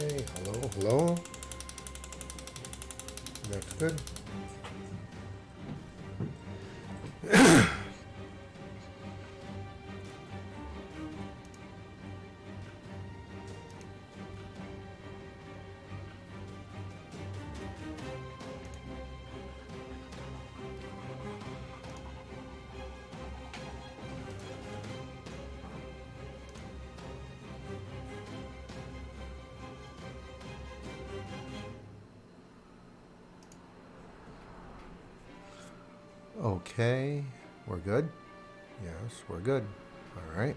Okay, hello, hello. That's good. Okay, we're good. Yes, we're good. All right.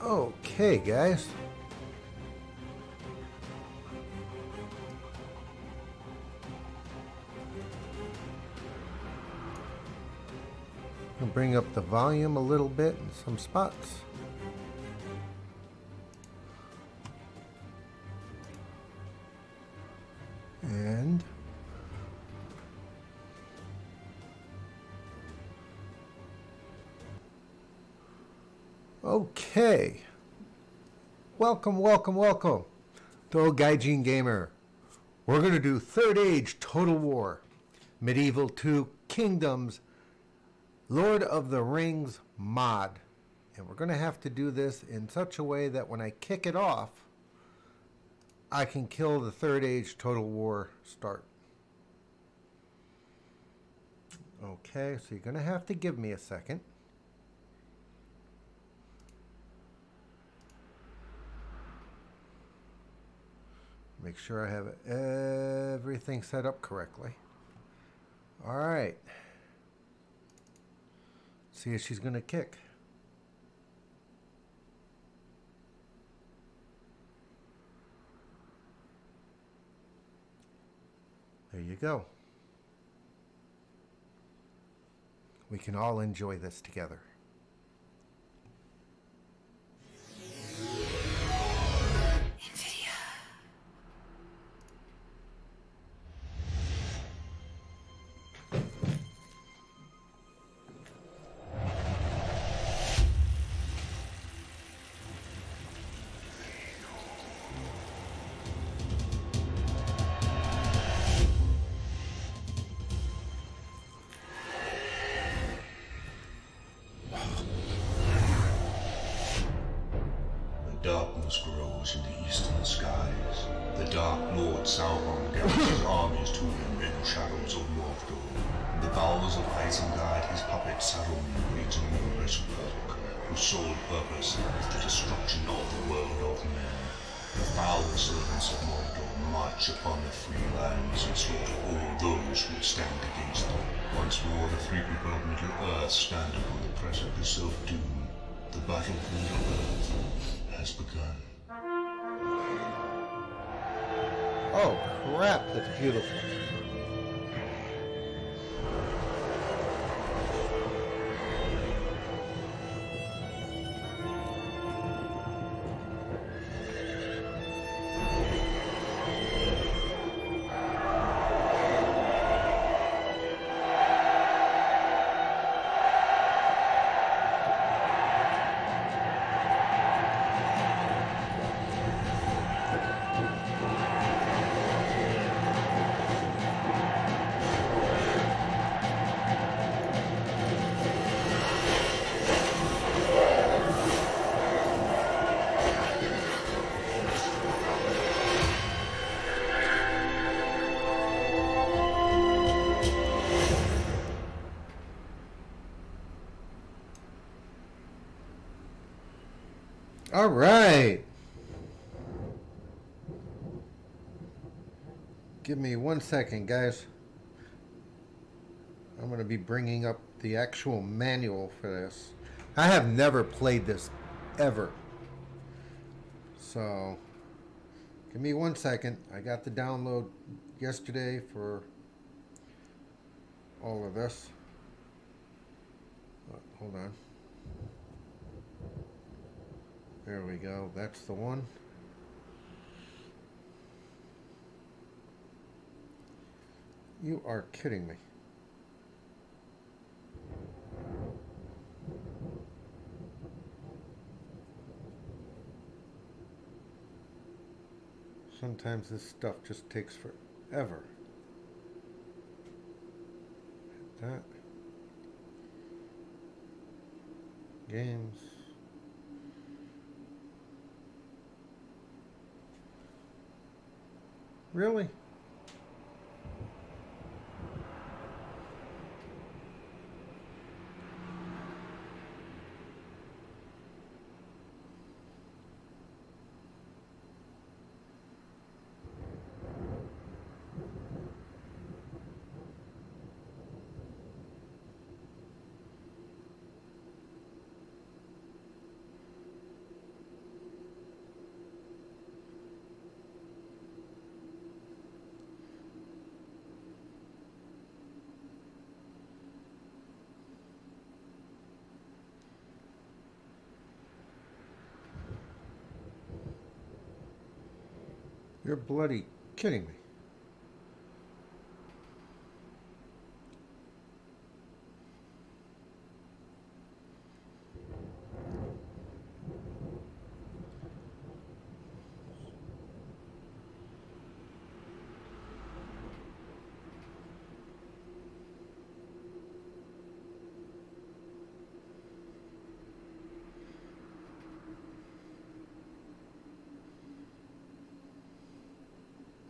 Okay, guys. I'll bring up the volume a little bit in some spots. And okay. Welcome, welcome, welcome to Old Gaijin Gamer. We're going to do Third Age Total War, Medieval 2 Kingdoms, Lord of the Rings mod. And we're going to have to do this in such a way that when I kick it off, I can kill the Third Age Total War start. Okay, so you're going to have to give me a second. Make sure I have everything set up correctly. All right. See if she's going to kick. There you go. We can all enjoy this together. Darkness grows in the eastern skies. The Dark Lord Sauron gathers his armies to him in the shadows of Mordor. In the bowels of Isengard, his puppet Sauron breeds a murderous orc, whose sole purpose is the destruction of the world of men. The foul servants of Mordor march upon the free lands and slaughter all those who stand against them. Once more, the free people of Middle-earth stand upon the precipice of doom. The battle for Middle-earth has begun. Oh crap, that's beautiful. All right. Give me 1 second, guys. I'm going to be bringing up the actual manual for this. I have never played this ever. So, give me 1 second. I got the download yesterday for all of this. Hold on. There we go. That's the one. You are kidding me. Sometimes this stuff just takes forever. Hit that. Games. Really? You're bloody kidding me.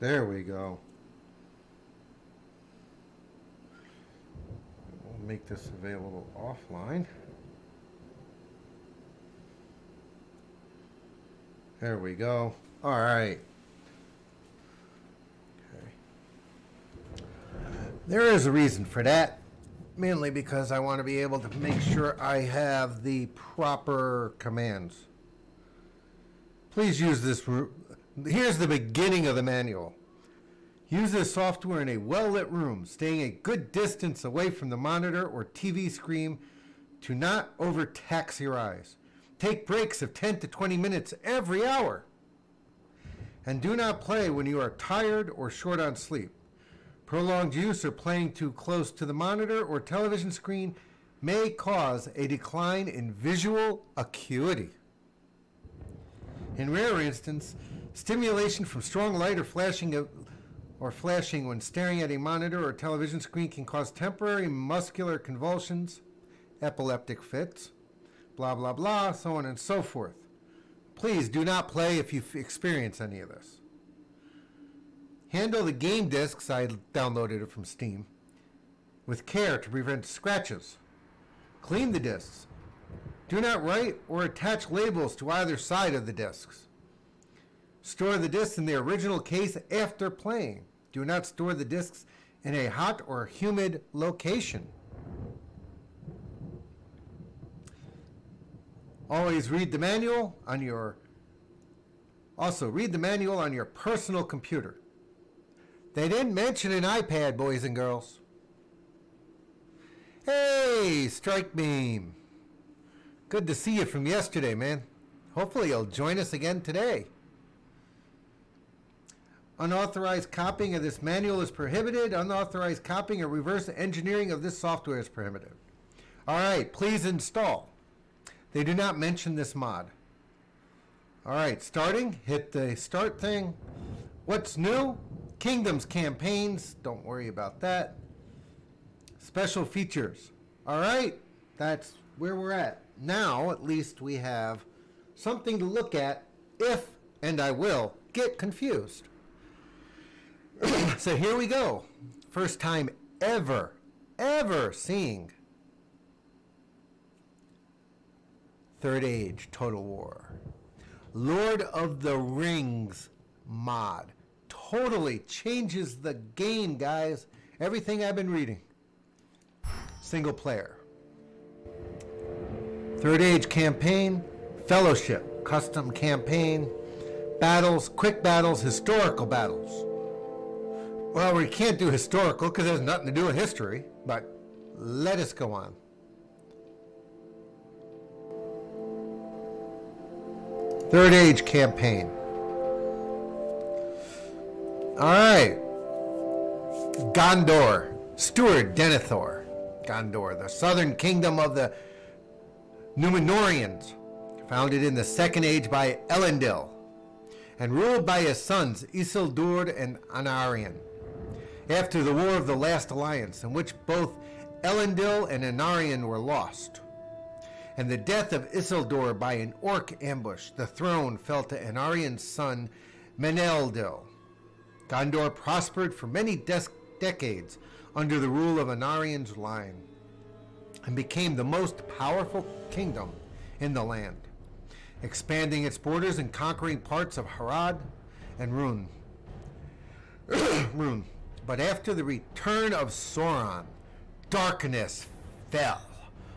There we go. We'll make this available offline. There we go. All right. Okay. There is a reason for that, mainly because I want to be able to make sure I have the proper commands. Please use this. Here's the beginning of the manual. Use this software in a well-lit room, staying a good distance away from the monitor or TV screen to not overtax your eyes. Take breaks of 10 to 20 minutes every hour. And do not play when you are tired or short on sleep. Prolonged use or playing too close to the monitor or television screen may cause a decline in visual acuity. In rare instances, stimulation from strong light or flashing when staring at a monitor or television screen can cause temporary muscular convulsions, epileptic fits, blah, blah, blah, so on and so forth. Please do not play if you experience any of this. Handle the game discs, I downloaded it from Steam, with care to prevent scratches. Clean the discs. Do not write or attach labels to either side of the discs. Store the discs in the original case after playing. Do not store the discs in a hot or humid location. Always read the manual on your personal computer. They didn't mention an iPad, boys and girls. Hey, Strike Beam. Good to see you from yesterday, man. Hopefully you'll join us again today. Unauthorized copying of this manual is prohibited. Unauthorized copying or reverse engineering of this software is prohibited. All right, please install. They do not mention this mod. All right, starting. Hit the start thing. What's new? Kingdoms campaigns. Don't worry about that. Special features. All right, that's where we're at. Now, at least we have something to look at if, and I will, get confused. So here we go. First time ever seeing Third Age Total War. Lord of the Rings mod. Totally changes the game, guys. Everything I've been reading. Single player. Third Age campaign. Fellowship. Custom campaign. Battles. Quick battles. Historical battles. Well, we can't do historical because it has nothing to do with history. But let us go on. Third Age campaign. Alright. Gondor. Steward Denethor. Gondor, the southern kingdom of the Númenóreans, founded in the Second Age by Elendil, and ruled by his sons Isildur and Anarion. After the War of the Last Alliance, in which both Elendil and Anarion were lost, and the death of Isildur by an orc ambush, the throne fell to Anarion's son Meneldil. Gondor prospered for many decades under the rule of Anarion's line, and became the most powerful kingdom in the land, expanding its borders and conquering parts of Harad and Rhun. But after the return of Sauron, darkness fell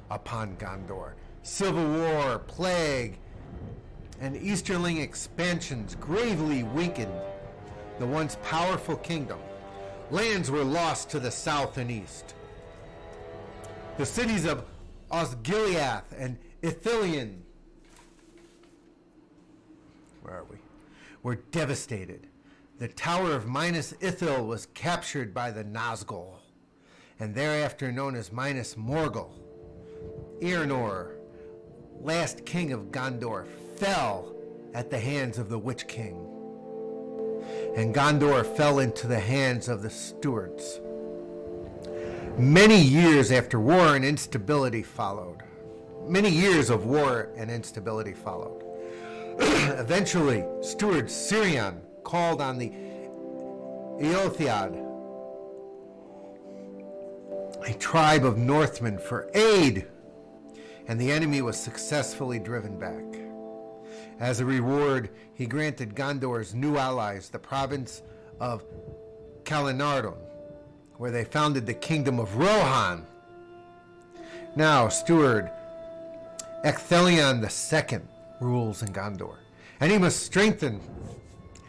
upon Gondor. Civil war, plague, and Easterling expansions gravely weakened the once powerful kingdom. Lands were lost to the south and east. The cities of Osgiliath and Ithilien, where are we, were devastated. The Tower of Minas Ithil was captured by the Nazgul, and thereafter known as Minas Morgul. Arnor, last king of Gondor, fell at the hands of the Witch King, and Gondor fell into the hands of the stewards. Many years of war and instability followed. Eventually, steward Sirion called on the Eotheod, a tribe of Northmen, for aid, and the enemy was successfully driven back. As a reward, he granted Gondor's new allies the province of Calenardon, where they founded the kingdom of Rohan. Now, steward Ecthelion II rules in Gondor, and he must strengthen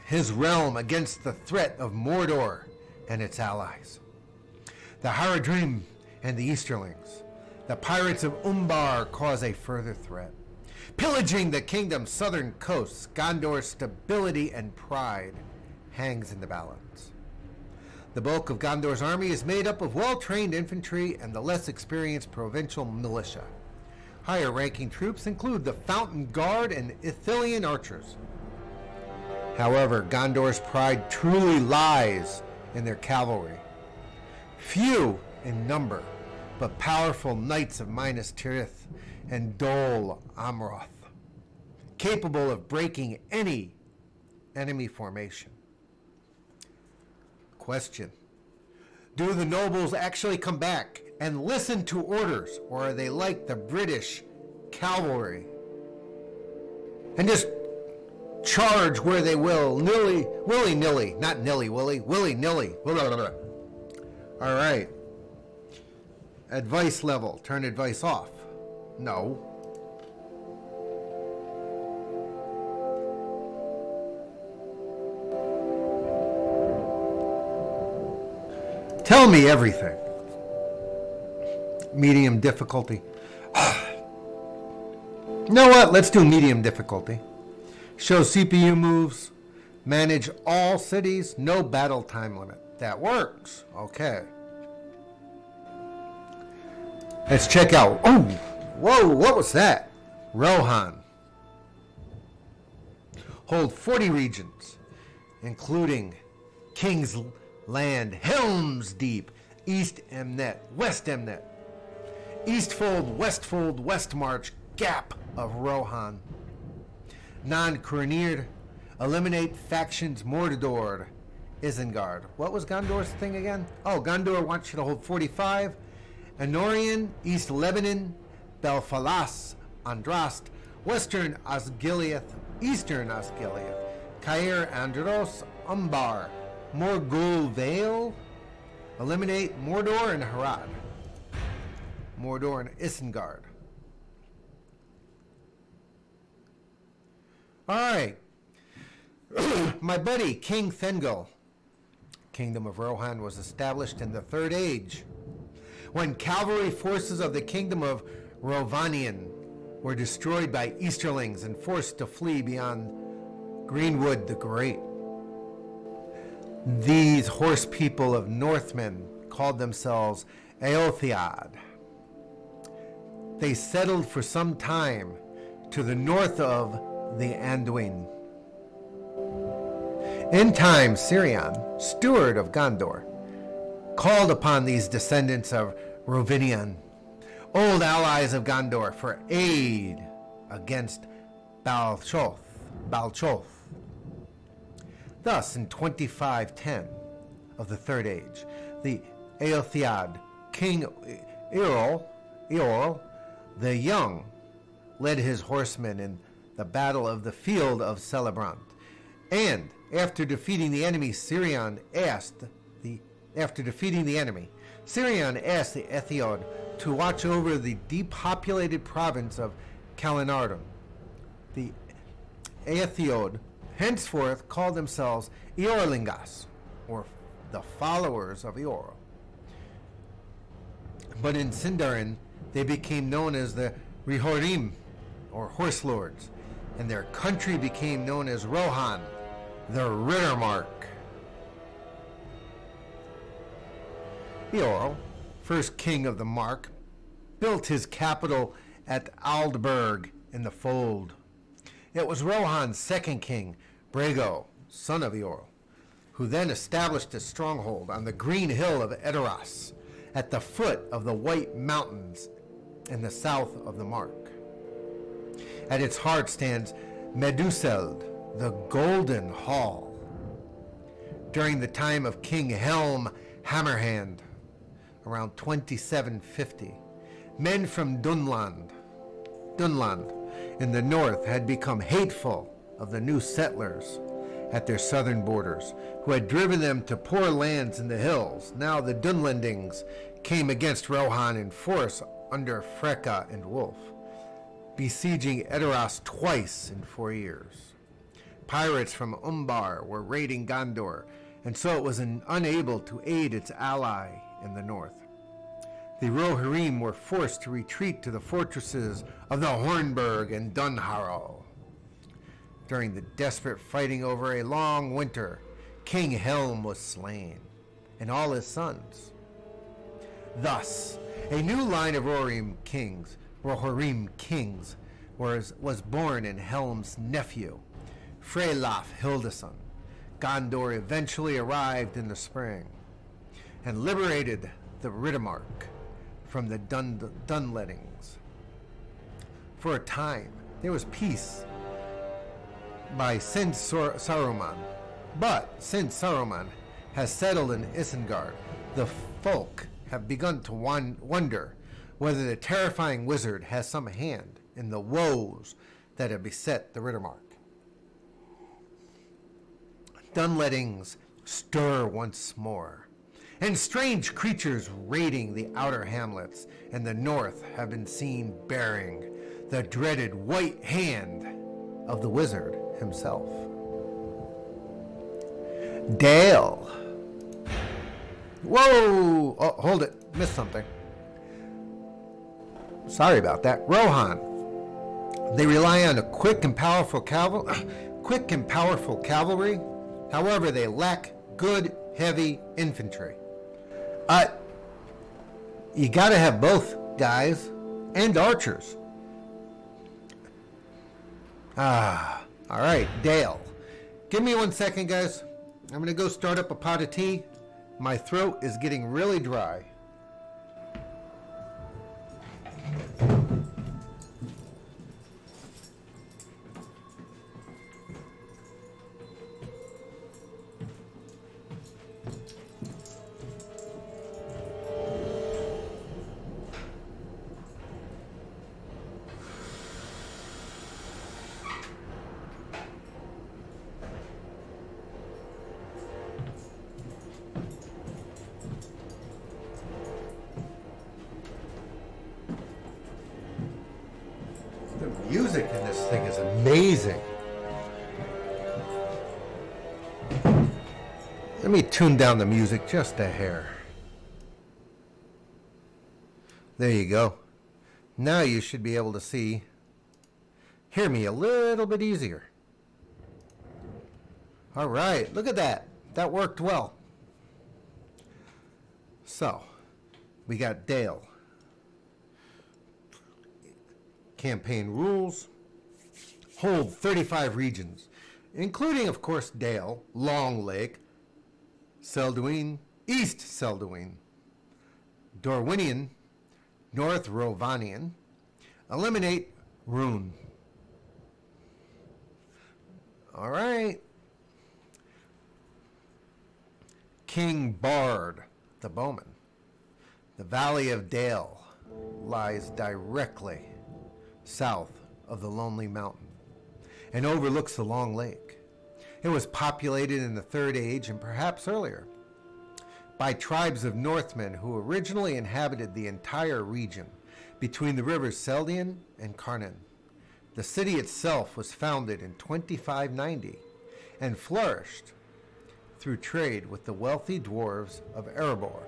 his realm against the threat of Mordor and its allies, the Haradrim and the Easterlings. The pirates of Umbar cause a further threat, pillaging the kingdom's southern coasts. Gondor's stability and pride hangs in the balance. The bulk of Gondor's army is made up of well-trained infantry and the less experienced provincial militia. Higher-ranking troops include the Fountain Guard and Ithilien archers. However, Gondor's pride truly lies in their cavalry. Few in number, but powerful knights of Minas Tirith and Dol Amroth, capable of breaking any enemy formation. Question: do the nobles actually come back and listen to orders, or are they like the British cavalry and just charge where they will, willy-nilly, not nilly-willy, willy-nilly. All right. Advice level. Turn advice off. No. Tell me everything. Medium difficulty. You know what? Let's do medium difficulty. Show CPU moves. Manage all cities. No battle time limit. That works. Okay. Let's check out. Oh, whoa, what was that? Rohan. Hold 40 regions, including King's Land, Helm's Deep, East Emnet, West Emnet, Eastfold, Westfold, Westmarch, Gap of Rohan. Non-Cronir, eliminate factions Mordor, Isengard. What was Gondor's thing again? Oh, Gondor wants you to hold 45. Anorian, East Lebanon, Belfalas, Andrast, Western Osgiliath, eastern Osgiliath, Cair Andros, Umbar, Morgul Vale, eliminate Mordor and Harad. Mordor and Isengard. Alright. My buddy, King Thengel. Kingdom of Rohan was established in the Third Age, when cavalry forces of the Kingdom of Rovanian were destroyed by Easterlings and forced to flee beyond Greenwood the Great. These horse people of Northmen called themselves Eotheod. They settled for some time to the north of the Anduin. In time, Sirion, steward of Gondor, called upon these descendants of Rovanian, old allies of Gondor, for aid against Balchoth. Thus, in 2510 of the Third Age, the Eotheod, King Eorl the Young, led his horsemen in the battle of the field of Celebrant, and after defeating the enemy, Sirion asked the Eotheod to watch over the depopulated province of Calenardon. The Eotheod henceforth called themselves Eorlingas, or the followers of Eorl. But in Sindarin, they became known as the Rihorim, or Horse Lords, and their country became known as Rohan, the Rittermark. Eorl, first king of the Mark, built his capital at Aldburg in the Fold. It was Rohan's second king, Brego, son of Eorl, who then established a stronghold on the green hill of Edoras, at the foot of the White Mountains in the south of the Mark. At its heart stands Meduseld, the Golden Hall. During the time of King Helm Hammerhand, around 2750, men from Dunland in the north had become hateful of the new settlers at their southern borders, who had driven them to poor lands in the hills. Now the Dunlendings came against Rohan in force under Freka and Wolf, besieging Edoras twice in 4 years. Pirates from Umbar were raiding Gondor, and so it was unable to aid its ally in the north. The Rohirrim were forced to retreat to the fortresses of the Hornburg and Dunharrow. During the desperate fighting over a long winter, King Helm was slain, and all his sons. Thus, a new line of Rohirrim kings was born in Helm's nephew, Freylaf Hildeson. Gondor eventually arrived in the spring and liberated the Rittermark from the Dunlettings. For a time, there was peace since Saruman. But since Saruman has settled in Isengard, the folk have begun to wonder whether the terrifying wizard has some hand in the woes that have beset the Rittermark. Dunlettings stir once more, and strange creatures raiding the outer hamlets in the north have been seen bearing the dreaded white hand of the wizard himself. Dale. Whoa! Oh, hold it. Missed something. Sorry about that. Rohan. They rely on a quick and powerful cavalry. However, they lack good, heavy infantry. You gotta have both, guys, and archers. All right, Dale. Give me 1 second, guys. I'm gonna go start up a pot of tea. My throat is getting really dry. Music in this thing is amazing. Let me tune down the music just a hair. There you go. Now you should be able to hear me a little bit easier. All right, look at that. That worked well. So, we got Dale. Campaign rules. Hold 35 regions, including, of course, Dale, Long Lake, Selduin, East Selduin, Dorwinian, North Rovanian. Eliminate Rhun. All right. King Bard, the bowman. The Valley of Dale lies directly south of the Lonely Mountain and overlooks the Long Lake. It was populated in the Third Age and perhaps earlier by tribes of Northmen who originally inhabited the entire region between the rivers Seldian and Carnan. The city itself was founded in 2590 and flourished through trade with the wealthy dwarves of Erebor.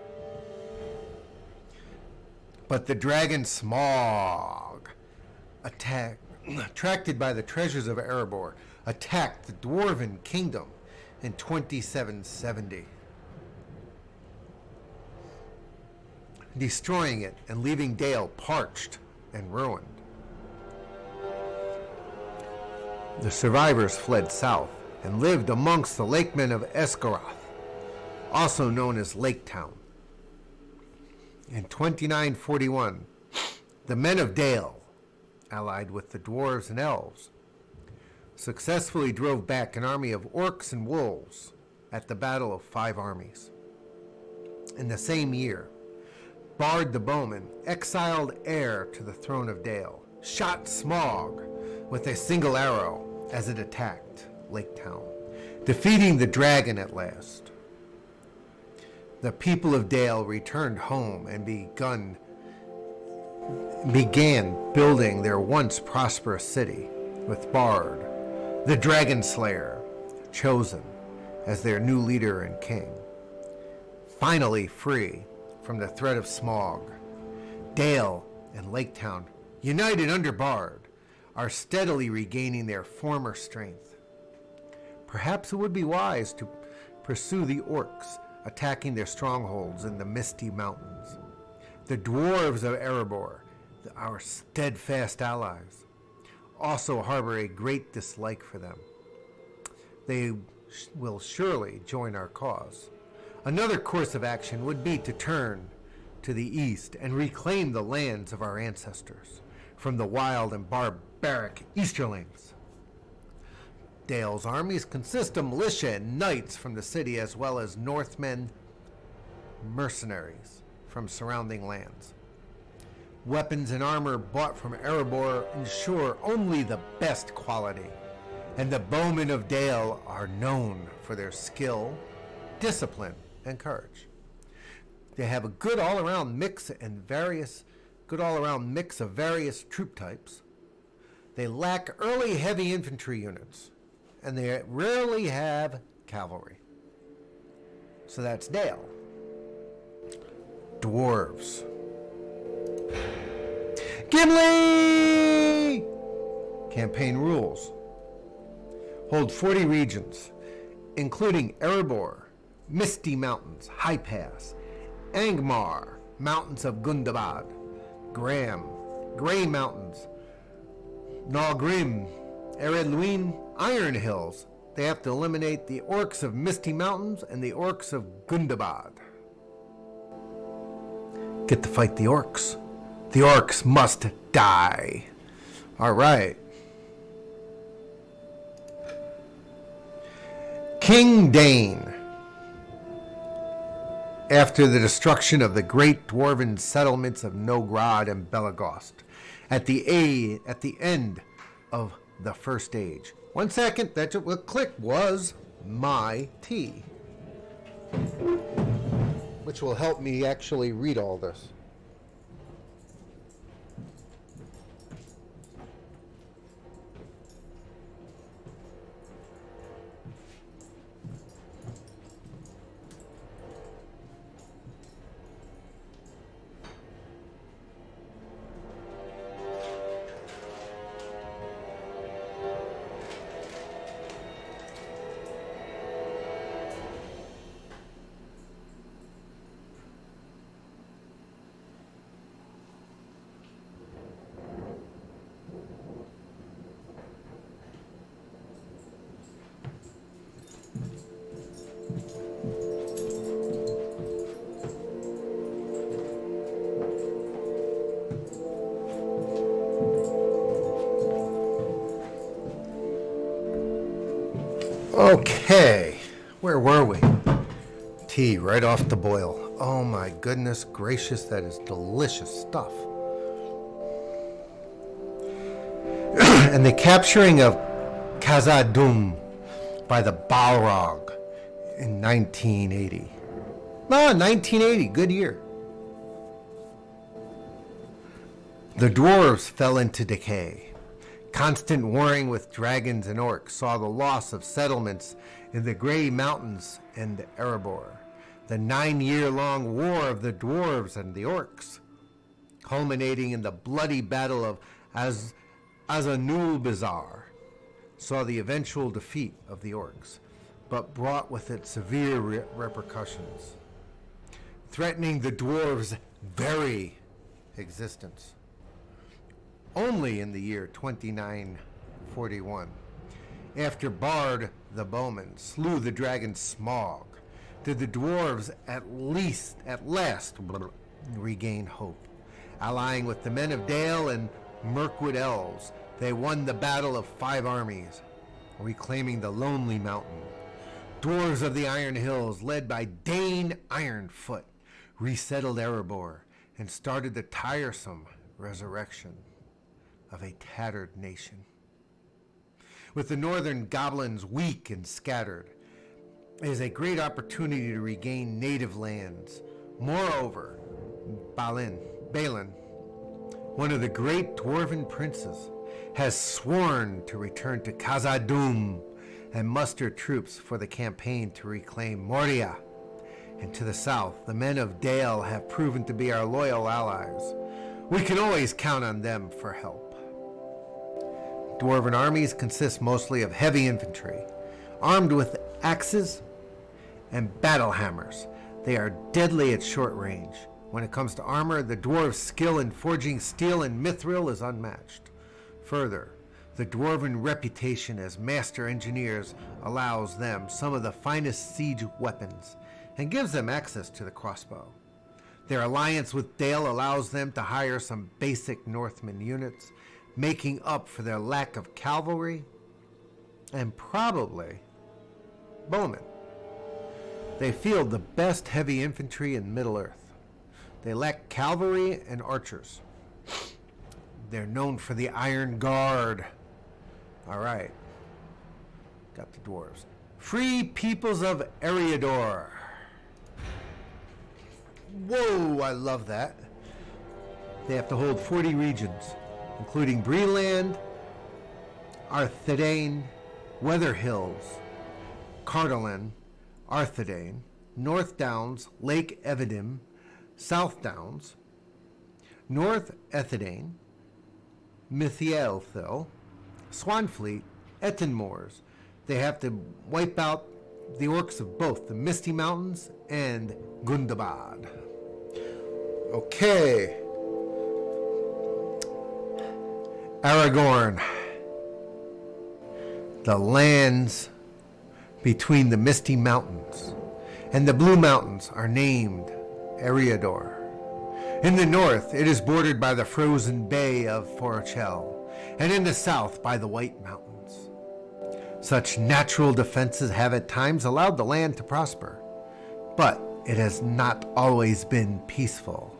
But the dragon Smaug, attracted by the treasures of Erebor, attacked the dwarven kingdom in 2770, destroying it and leaving Dale parched and ruined. The survivors fled south and lived amongst the lakemen of Esgaroth, also known as Lake Town. In 2941, the men of Dale, allied with the dwarves and elves, successfully drove back an army of orcs and wolves at the Battle of Five Armies. In the same year, Bard the Bowman, exiled heir to the throne of Dale, shot Smaug with a single arrow as it attacked Lake Town, defeating the dragon at last. The people of Dale returned home and began building their once prosperous city, with Bard, the Dragon Slayer, chosen as their new leader and king. Finally free from the threat of Smaug, Dale and Lake Town, united under Bard, are steadily regaining their former strength. Perhaps it would be wise to pursue the Orcs, attacking their strongholds in the Misty Mountains. The dwarves of Erebor, our steadfast allies, also harbor a great dislike for them. They will surely join our cause. Another course of action would be to turn to the east and reclaim the lands of our ancestors from the wild and barbaric Easterlings. Dale's armies consist of militia and knights from the city, as well as Northmen mercenaries from surrounding lands. Weapons and armor bought from Erebor ensure only the best quality, and the bowmen of Dale are known for their skill, discipline, and courage. They have a good all-around mix of various troop types. They lack early heavy infantry units, and they rarely have cavalry. So that's Dale. Dwarves. Gimli! Campaign rules. Hold 40 regions, including Erebor, Misty Mountains, High Pass, Angmar, Mountains of Gundabad, Graham, Grey Mountains, Nalgrim, Eredluin, Iron Hills. They have to eliminate the Orcs of Misty Mountains and the Orcs of Gundabad. Get to fight the Orcs. The Orcs must die. All right. King Dane. After the destruction of the great dwarven settlements of Nogrod and Belagost, at the end of the First Age. 1 second, that's what click was my T, which will help me actually read all this. Okay, where were we? Tea right off the boil. Oh my goodness gracious, that is delicious stuff. And the capturing of Khazad-dûm by the Balrog in 1980. No, 1980, good year. The dwarves fell into decay. Constant warring with dragons and orcs saw the loss of settlements in the Grey Mountains and Erebor. The 9-year-long war of the dwarves and the orcs, culminating in the bloody battle of Azanulbizar, saw the eventual defeat of the orcs, but brought with it severe repercussions, threatening the dwarves' very existence. Only in the year 2941, after Bard the Bowman slew the dragon Smaug, did the dwarves at last regain hope. Allying with the men of Dale and Mirkwood elves, they won the battle of 5 armies, reclaiming the Lonely Mountain. Dwarves of the Iron Hills, led by Dane Ironfoot, resettled Erebor and started the tiresome resurrection of a tattered nation. With the northern goblins weak and scattered, it is a great opportunity to regain native lands. Moreover, Balin, one of the great dwarven princes, has sworn to return to Khazad-dûm and muster troops for the campaign to reclaim Moria. And to the south, the men of Dale have proven to be our loyal allies. We can always count on them for help. Dwarven armies consist mostly of heavy infantry, armed with axes and battle hammers. They are deadly at short range. When it comes to armor, the dwarves' skill in forging steel and mithril is unmatched. Further, the dwarven reputation as master engineers allows them some of the finest siege weapons and gives them access to the crossbow. Their alliance with Dale allows them to hire some basic Northman units, making up for their lack of cavalry and probably bowmen. They field the best heavy infantry in Middle-earth. They lack cavalry and archers. They're known for the Iron Guard. All right. Got the dwarves. Free peoples of Eriador. Whoa, I love that. They have to hold 40 regions, including Breland, Arthedain, Weather Hills, Cardolan, Arthedain, North Downs, Lake Evidim, South Downs, North Ethedain, Mithielthil, Swanfleet, Etten-Moors. They have to wipe out the orcs of both the Misty Mountains and Gundabad. Okay. Aragorn. The lands between the Misty Mountains and the Blue Mountains are named Eriador. In the north, it is bordered by the frozen Bay of Forochel, and in the south by the White Mountains. Such natural defenses have at times allowed the land to prosper, but it has not always been peaceful.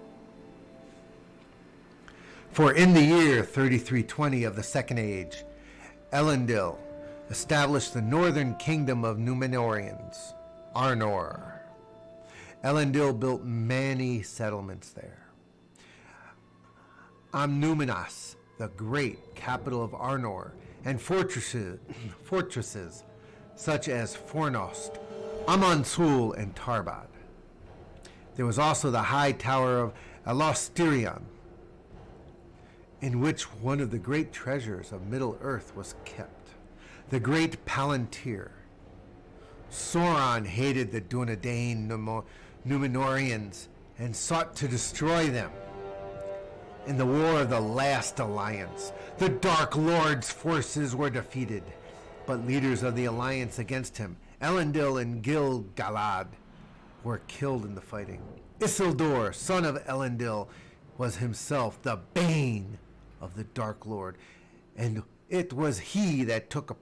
For in the year 3320 of the Second Age, Elendil established the northern kingdom of Númenóreans, Arnor. Elendil built many settlements there. Amnúminas, the great capital of Arnor, and fortresses such as Fornost, Amansul, and Tarbad. There was also the high tower of Elostirion, in which one of the great treasures of Middle-earth was kept, the great Palantir. Sauron hated the Dunedain Númenóreans and sought to destroy them. In the War of the Last Alliance, the Dark Lord's forces were defeated, but leaders of the alliance against him, Elendil and Gil-galad, were killed in the fighting. Isildur, son of Elendil, was himself the bane of the Dark Lord, and it was he that took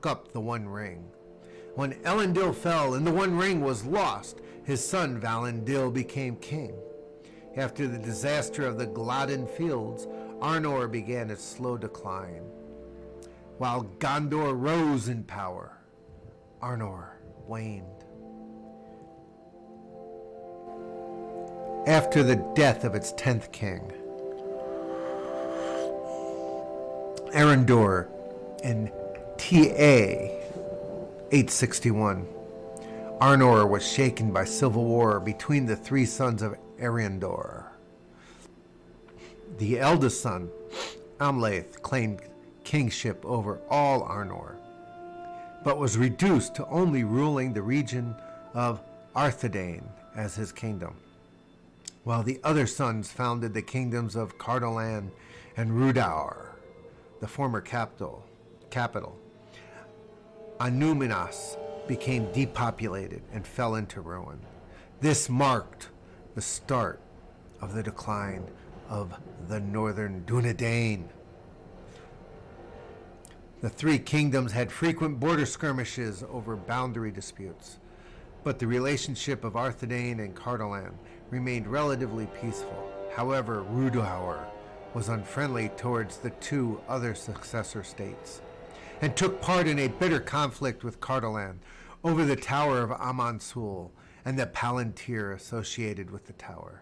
up the One Ring. When Elendil fell and the One Ring was lost, his son Valendil became king. After the disaster of the Gladden Fields, Arnor began its slow decline. While Gondor rose in power, Arnor waned. After the death of its 10th king, Eriador, in TA 861, Arnor was shaken by civil war between the three sons of Eriador. The eldest son, Amlath, claimed kingship over all Arnor, but was reduced to only ruling the region of Arthedain as his kingdom, while the other sons founded the kingdoms of Cardolan and Rhudaur, the former capital. Anuminas became depopulated and fell into ruin. This marked the start of the decline of the northern Dunedain. The three kingdoms had frequent border skirmishes over boundary disputes, but the relationship of Arthedain and Cardolan remained relatively peaceful. However, Rhudaur was unfriendly towards the two other successor states, and took part in a bitter conflict with Cardolan over the Tower of Amansul and the Palantir associated with the tower.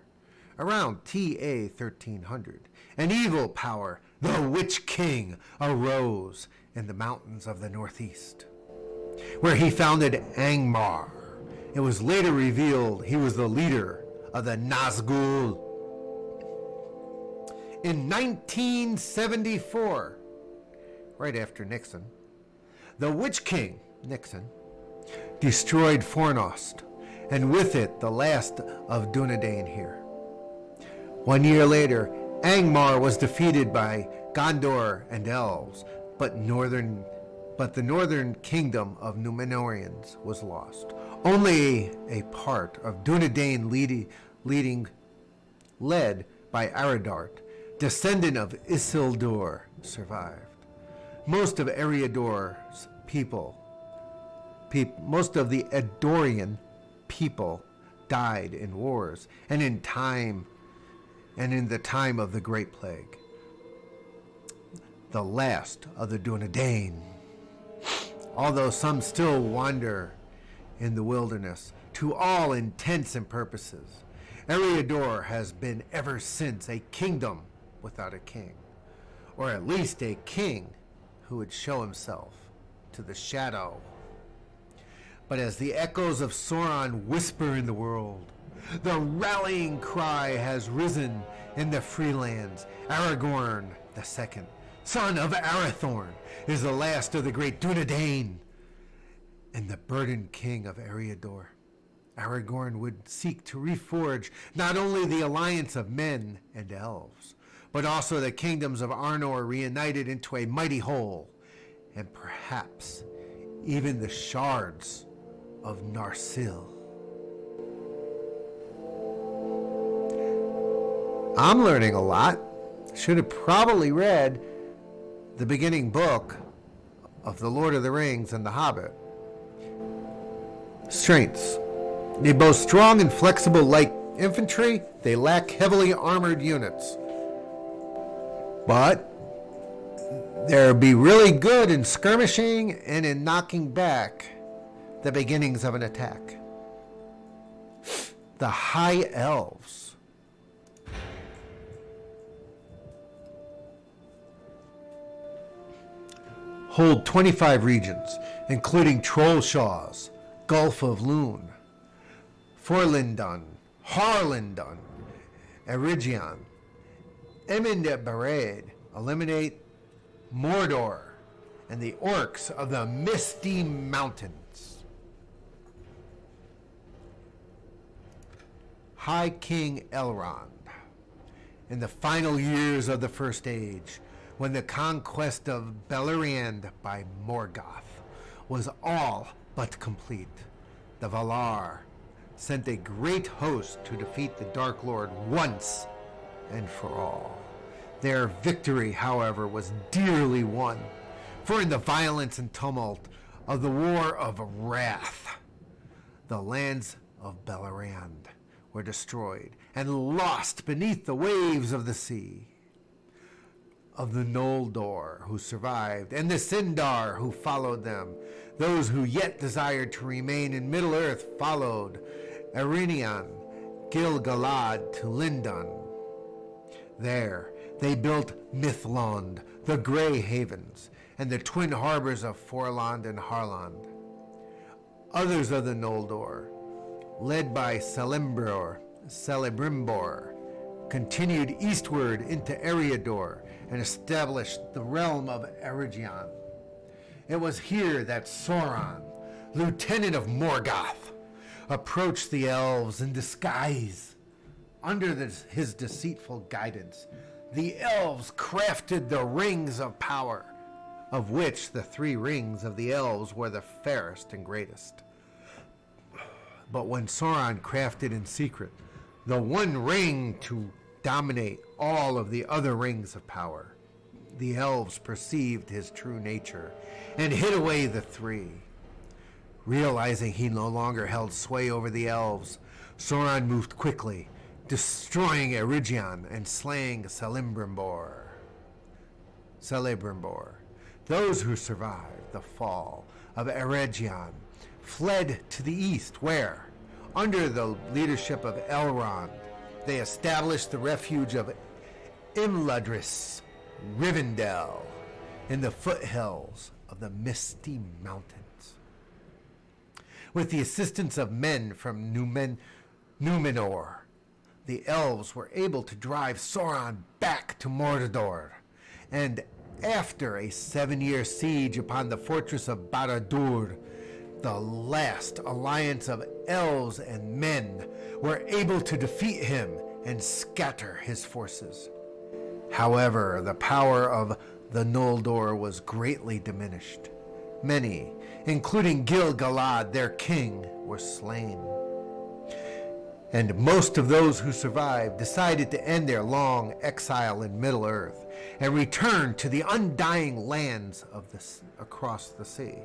Around TA 1300, an evil power, the Witch King, arose in the mountains of the northeast, where he founded Angmar. It was later revealed he was the leader of the Nazgul. In 1974, right after Nixon, the Witch King, Nixon, destroyed Fornost, and with it the last of Dunedain here. 1 year later, Angmar was defeated by Gondor and elves, but the northern kingdom of Númenóreans was lost. Only a part of Dunedain led by Eriador, descendant of Isildur, survived. Most of Eriador's most of the Eddorian people died in wars and in the time of the Great Plague, the last of the Dunedain. Although some still wander in the wilderness, to all intents and purposes, Eriador has been ever since a kingdom without a king, or at least a king who would show himself to the shadow. But as the echoes of Sauron whisper in the world, the rallying cry has risen in the Freelands. Aragorn II, son of Arathorn, is the last of the great Dunedain and the burdened king of Eriador. Aragorn would seek to reforge not only the alliance of men and elves, but also the kingdoms of Arnor reunited into a mighty whole, and perhaps even the shards of Narsil. I'm learning a lot. Should have probably read the beginning book of The Lord of the Rings and The Hobbit. Strengths. They boast strong and flexible light infantry. They lack heavily armored units, but they'll be really good in skirmishing and in knocking back the beginnings of an attack. The High Elves. Hold 25 regions, including Trollshaws, Gulf of Lune, Forlindon, Harlindon, Erigion, Emindabared, eliminate Mordor, and the Orcs of the Misty Mountains. High King Elrond. In the final years of the First Age, when the conquest of Beleriand by Morgoth was all but complete, the Valar sent a great host to defeat the Dark Lord once and for all. Their victory, however, was dearly won, for in the violence and tumult of the War of Wrath. The lands of Beleriand were destroyed and lost beneath the waves of the sea. Of the Noldor who survived, and the Sindar who followed them, those who yet desired to remain in Middle-earth followed Erinion, Gil-galad to Lindon. There they built Mithlond, the Grey Havens, and the twin harbors of Forland and Harland. Others of the Noldor, led by Celebrimbor, continued eastward into Eriador and established the realm of Eregion. It was here that Sauron, lieutenant of Morgoth, approached the elves in disguise. Under his deceitful guidance, the elves crafted the rings of power, of which the 3 rings of the elves were the fairest and greatest. But when Sauron crafted in secret the one ring to dominate all of the other rings of power, the elves perceived his true nature and hid away the 3. Realizing he no longer held sway over the elves, Sauron moved quickly, destroying Eregion and slaying Celebrimbor. Those who survived the fall of Eregion fled to the east where, under the leadership of Elrond, they established the refuge of Imladris Rivendell in the foothills of the Misty Mountains. With the assistance of men from Numenor, the elves were able to drive Sauron back to Mordor, and after a 7-year siege upon the fortress of Barad-dûr, the last alliance of elves and men were able to defeat him and scatter his forces. However, the power of the Noldor was greatly diminished. Many, including Gil-galad, their king, were slain. And most of those who survived decided to end their long exile in Middle-earth and return to the undying lands of across the sea.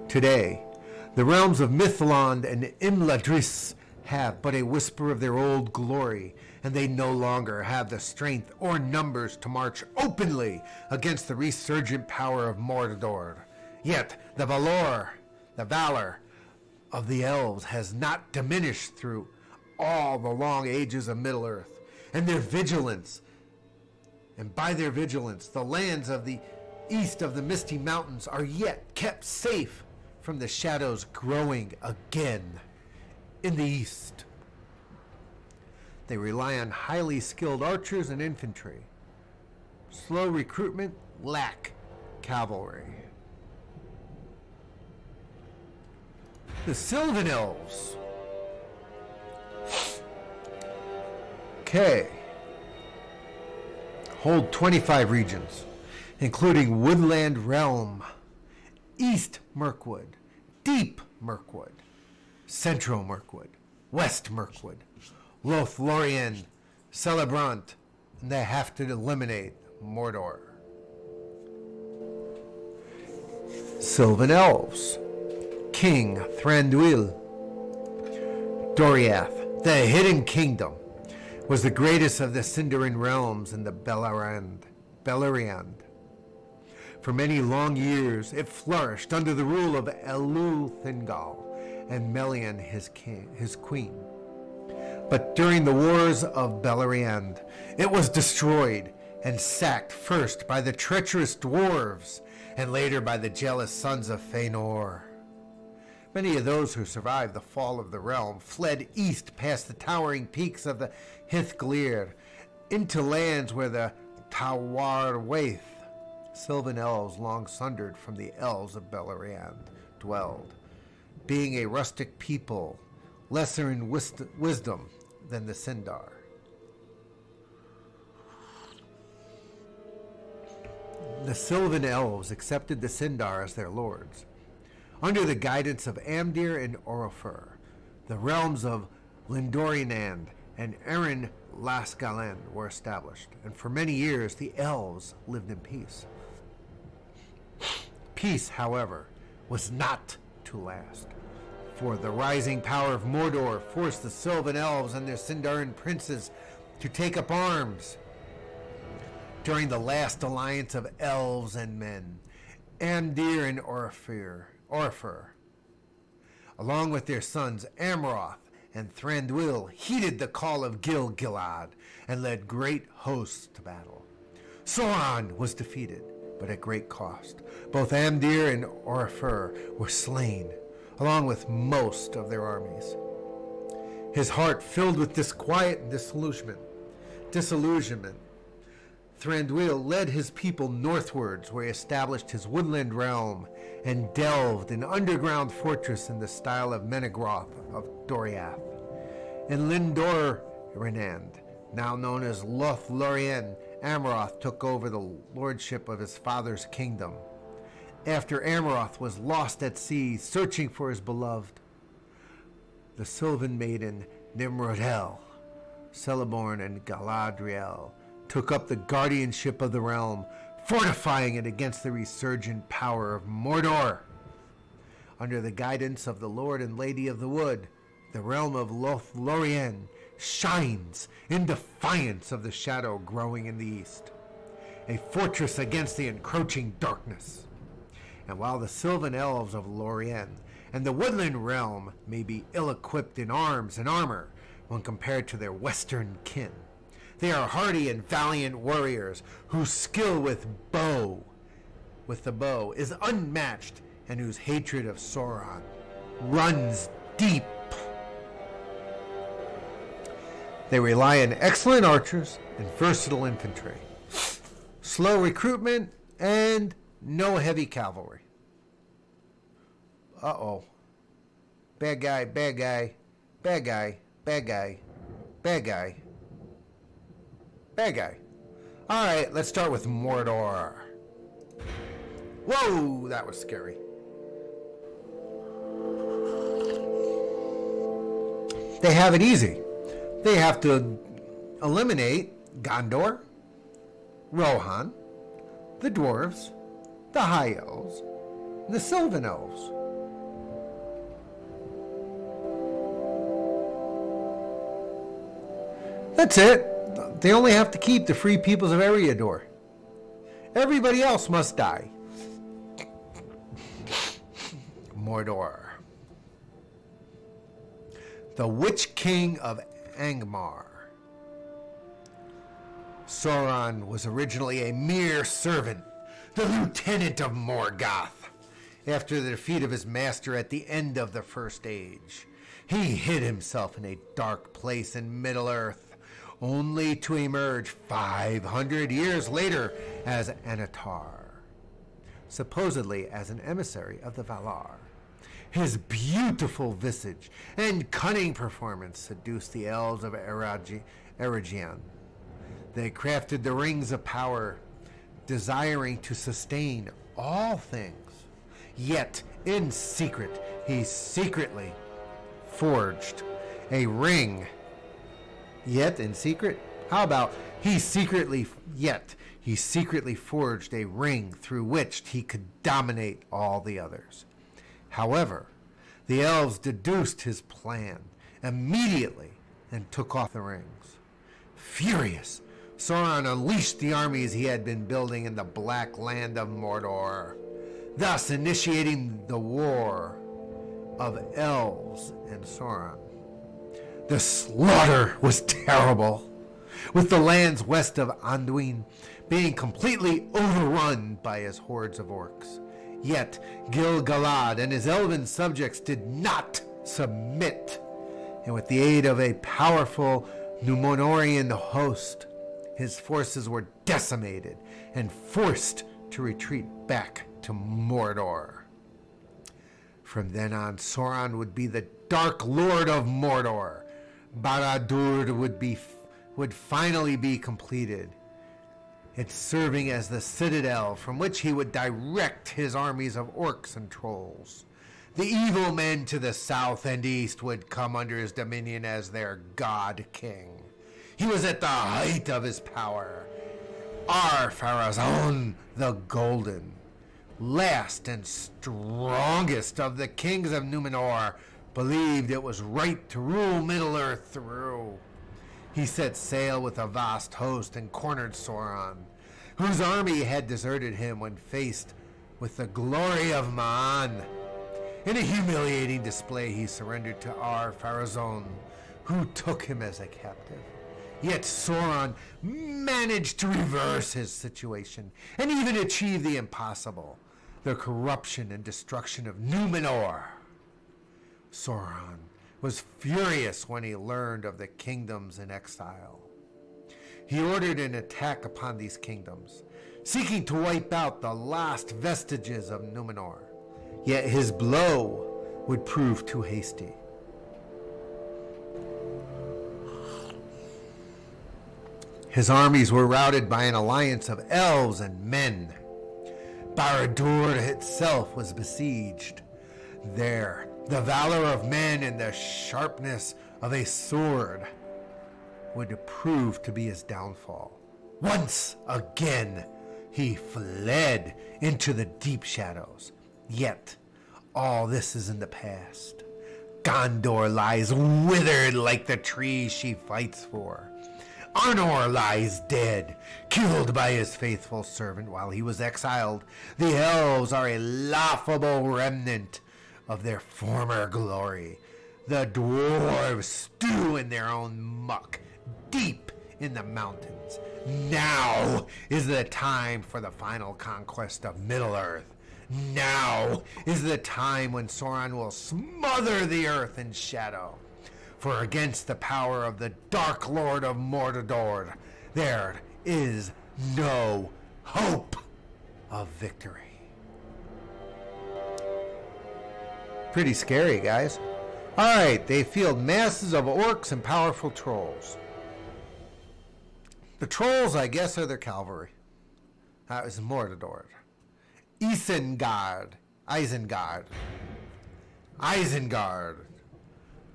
Today, the realms of Mithlond and Imladris have but a whisper of their old glory, and they no longer have the strength or numbers to march openly against the resurgent power of Mordor. Yet the valor of the elves has not diminished through all the long ages of Middle-earth, and their vigilance, and by their vigilance, the lands of the east of the Misty Mountains are yet kept safe from the shadows growing again in the east. They rely on highly skilled archers and infantry. Slow recruitment, lack cavalry. The Silvan elves. Okay. Hold 25 regions, including Woodland Realm, East Mirkwood, Deep Mirkwood, Central Mirkwood, West Mirkwood, Lothlorien, Celebrant, and they have to eliminate Mordor. Silvan elves. King Thranduil. Doriath, the Hidden Kingdom, was the greatest of the Sindarin realms in the Beleriand. For many long years, it flourished under the rule of Elu-Thingol and Melian, his queen. But during the wars of Beleriand, it was destroyed and sacked first by the treacherous Dwarves and later by the jealous sons of Fëanor. Many of those who survived the fall of the realm fled east past the towering peaks of the Hithglir into lands where the Tawarwaith, Silvan elves long sundered from the elves of Beleriand, dwelled, being a rustic people, lesser in wisdom than the Sindar. The Silvan elves accepted the Sindar as their lords. Under the guidance of Amdir and Orofer, the realms of Lindorinan and Erin Lasgalen were established, and for many years the elves lived in peace. Peace, however, was not to last, for the rising power of Mordor forced the Silvan elves and their Sindarin princes to take up arms. During the last alliance of elves and men, Amdir and Orfer, along with their sons Amroth and Thranduil, heeded the call of Gil-galad and led great hosts to battle. Sauron was defeated, but at great cost. Both Amdir and Orfer were slain, along with most of their armies. His heart filled with disquiet and disillusionment, Thranduil led his people northwards, where he established his woodland realm and delved an underground fortress in the style of Menegroth of Doriath. In Lindor Renand, now known as Lothlorien, Amroth took over the lordship of his father's kingdom. After Amroth was lost at sea, searching for his beloved, the Sylvan maiden Nimrodel, Celeborn, and Galadriel took up the guardianship of the realm, fortifying it against the resurgent power of Mordor. Under the guidance of the Lord and Lady of the Wood, the realm of Lothlorien shines in defiance of the shadow growing in the east, a fortress against the encroaching darkness. And while the Sylvan elves of Lorien and the woodland realm may be ill-equipped in arms and armor when compared to their western kin, they are hardy and valiant warriors whose skill with the bow is unmatched and whose hatred of Sauron runs deep. They rely on excellent archers and versatile infantry, slow recruitment, and no heavy cavalry. Uh-oh. Bad guy, bad guy, bad guy, bad guy, bad guy. Bad guy. Alright, let's start with Mordor. Whoa, that was scary. They have it easy. They have to eliminate Gondor, Rohan, the Dwarves, the High Elves, and the Silvan Elves. That's it. They only have to keep the free peoples of Eriador. Everybody else must die. Mordor. The Witch King of Angmar. Sauron was originally a mere servant, the lieutenant of Morgoth. After the defeat of his master at the end of the First Age, he hid himself in a dark place in Middle-earth, only to emerge 500 years later as Anatar, supposedly as an emissary of the Valar. His beautiful visage and cunning performance seduced the elves of Eregion. They crafted the rings of power, desiring to sustain all things. Yet, in secret, he secretly forged a ring. Yet in secret? How about he secretly forged a ring through which he could dominate all the others. However, the elves deduced his plan immediately and took off the rings. Furious, Sauron unleashed the armies he had been building in the Black Land of Mordor, thus initiating the war of elves and Sauron. The slaughter was terrible, with the lands west of Anduin being completely overrun by his hordes of orcs. Yet Gil-galad and his elven subjects did not submit, and with the aid of a powerful Numenorian host, his forces were decimated and forced to retreat back to Mordor. From then on, Sauron would be the Dark Lord of Mordor. Barad-dûr would finally be completed. It's serving as the citadel from which he would direct his armies of orcs and trolls. The evil men to the south and east would come under his dominion as their god king. He was at the height of his power. Ar-Pharazôn the Golden last and strongest of the kings of Numenor, believed it was right to rule Middle-earth through. He set sail with a vast host and cornered Sauron, whose army had deserted him when faced with the glory of Maan. In a humiliating display, he surrendered to Ar-Pharazôn, who took him as a captive. Yet Sauron managed to reverse his situation and even achieve the impossible, the corruption and destruction of Numenor. Sauron was furious when he learned of the kingdoms in exile. He ordered an attack upon these kingdoms, seeking to wipe out the last vestiges of Numenor. Yet his blow would prove too hasty. His armies were routed by an alliance of elves and men. Barad-dûr itself was besieged. There, the valor of men and the sharpness of a sword would prove to be his downfall. Once again, he fled into the deep shadows. Yet, all this is in the past. Gondor lies withered like the tree she fights for. Arnor lies dead, killed by his faithful servant while he was exiled. The elves are a laughable remnant of their former glory. The dwarves stew in their own muck, deep in the mountains. Now is the time for the final conquest of Middle-earth. Now is the time when Sauron will smother the earth in shadow. For against the power of the Dark Lord of Mordor, there is no hope of victory. Pretty scary, guys. Alright, they field masses of orcs and powerful trolls. The trolls, I guess, are their cavalry. That is Mordor. Isengard.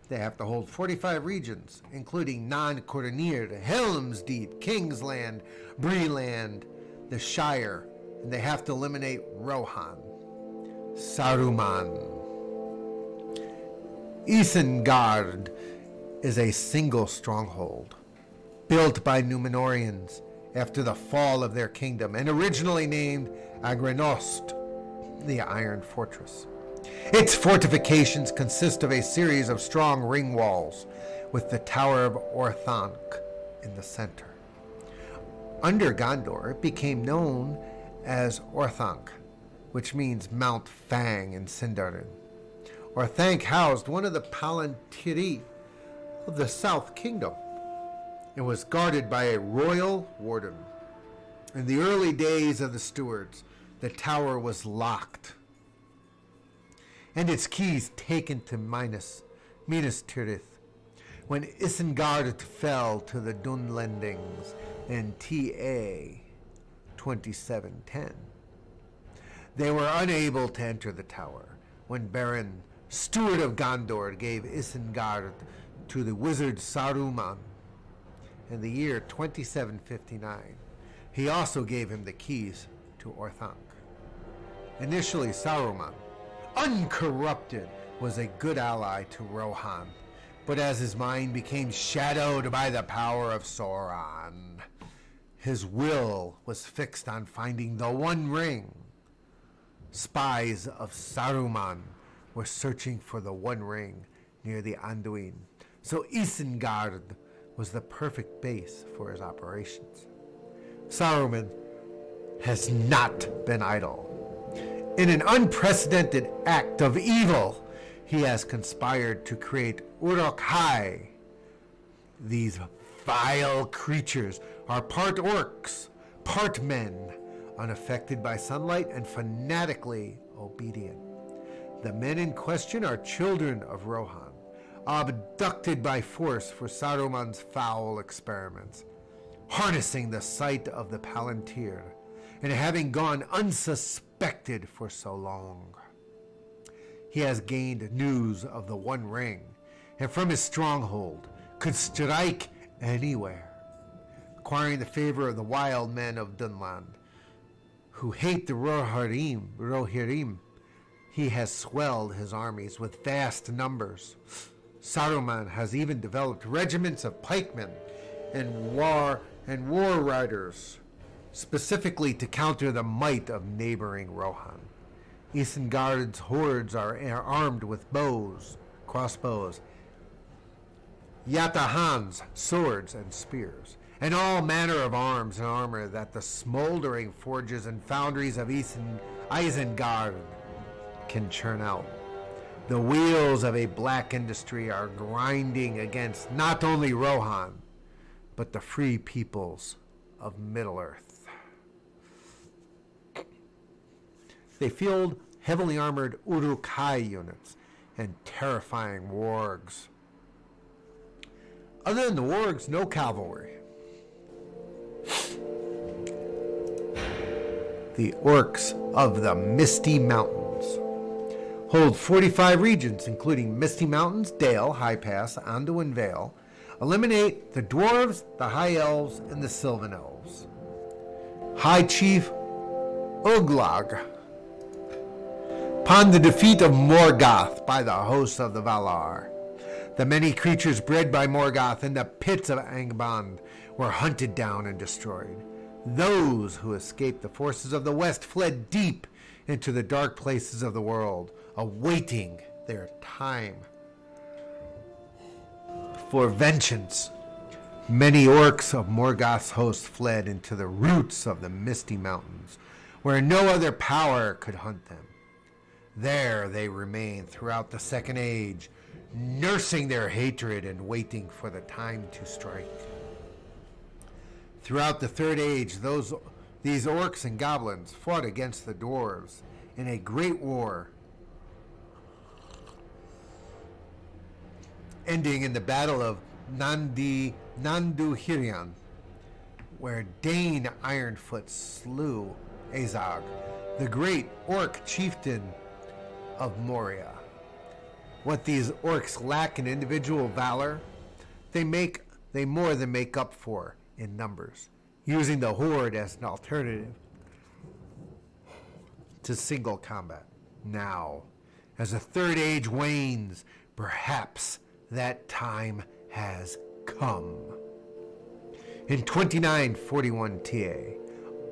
They have to hold 45 regions, including Non-Coordinated, Helm's Deep, Kingsland, Breeland, the Shire, and they have to eliminate Rohan. Saruman. Isengard is a single stronghold, built by Númenóreans after the fall of their kingdom, and originally named Agrenost, the Iron Fortress. Its fortifications consist of a series of strong ring walls, with the Tower of Orthanc in the center. Under Gondor, it became known as Orthanc, which means Mount Fang in Sindarin. Orthanc housed one of the Palantiri of the South Kingdom and was guarded by a royal warden. In the early days of the Stewards, the tower was locked and its keys taken to Minas Tirith when Isengard fell to the Dunlendings in TA 2710. They were unable to enter the tower when Baron Steward of Gondor gave Isengard to the wizard Saruman in the year 2759. He also gave him the keys to Orthanc. Initially, Saruman, uncorrupted, was a good ally to Rohan, but as his mind became shadowed by the power of Sauron, his will was fixed on finding the One Ring. Spies of Saruman were searching for the One Ring near the Anduin, so Isengard was the perfect base for his operations. Saruman has not been idle. In an unprecedented act of evil, he has conspired to create Uruk-hai. These vile creatures are part orcs, part men, unaffected by sunlight and fanatically obedient. The men in question are children of Rohan, abducted by force for Saruman's foul experiments, harnessing the sight of the Palantir, and having gone unsuspected for so long. He has gained news of the One Ring, and from his stronghold could strike anywhere, acquiring the favor of the wild men of Dunland, who hate the Rohirrim, he has swelled his armies with vast numbers. Saruman has even developed regiments of pikemen and war riders, specifically to counter the might of neighboring Rohan. Isengard's hordes are armed with bows, crossbows, yatahans, swords, and spears, and all manner of arms and armor that the smoldering forges and foundries of Isengard can churn out. The wheels of a black industry are grinding against not only Rohan, but the free peoples of Middle-earth. They field heavily armored Uruk-hai units and terrifying wargs. Other than the wargs, no cavalry. The Orcs of the Misty Mountains hold 45 regions, including Misty Mountains, Dale, High Pass, Anduin Vale. Eliminate the Dwarves, the High Elves, and the Silvan Elves. High Chief Uglag. Upon the defeat of Morgoth by the hosts of the Valar, the many creatures bred by Morgoth in the pits of Angband were hunted down and destroyed. Those who escaped the forces of the West fled deep into the dark places of the world, awaiting their time for vengeance. Many orcs of Morgoth's host fled into the roots of the Misty Mountains, where no other power could hunt them. There they remained throughout the Second Age, nursing their hatred and waiting for the time to strike. Throughout the Third Age, these orcs and goblins fought against the dwarves in a great war, ending in the Battle of Nanduhirion, where Dane Ironfoot slew Azog, the great orc chieftain of Moria. What these orcs lack in individual valor, they more than make up for in numbers, using the horde as an alternative to single combat. Now, as the Third Age wanes, perhaps that time has come. In 2941 TA,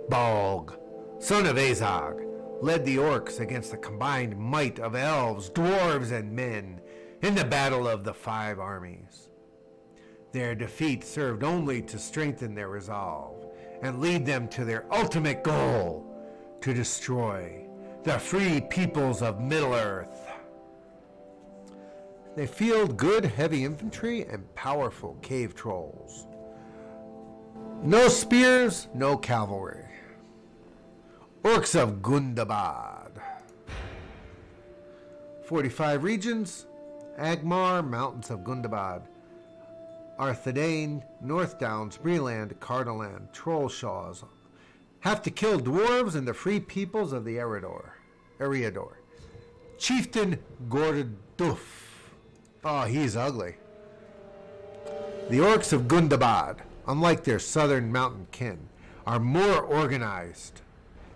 Balg, son of Azog, led the orcs against the combined might of elves, dwarves, and men in the Battle of the Five Armies. Their defeat served only to strengthen their resolve and lead them to their ultimate goal, to destroy the free peoples of Middle-earth. They field good heavy infantry and powerful cave trolls. No spears, no cavalry. Orcs of Gundabad. 45 regions: Agmar, Mountains of Gundabad, Arthedain, North Downs, Breland, Cardolan, Trollshaws. Have to kill dwarves and the free peoples of the Eriador. Chieftain Gorduf. Oh, he's ugly. The Orcs of Gundabad, unlike their southern mountain kin, are more organized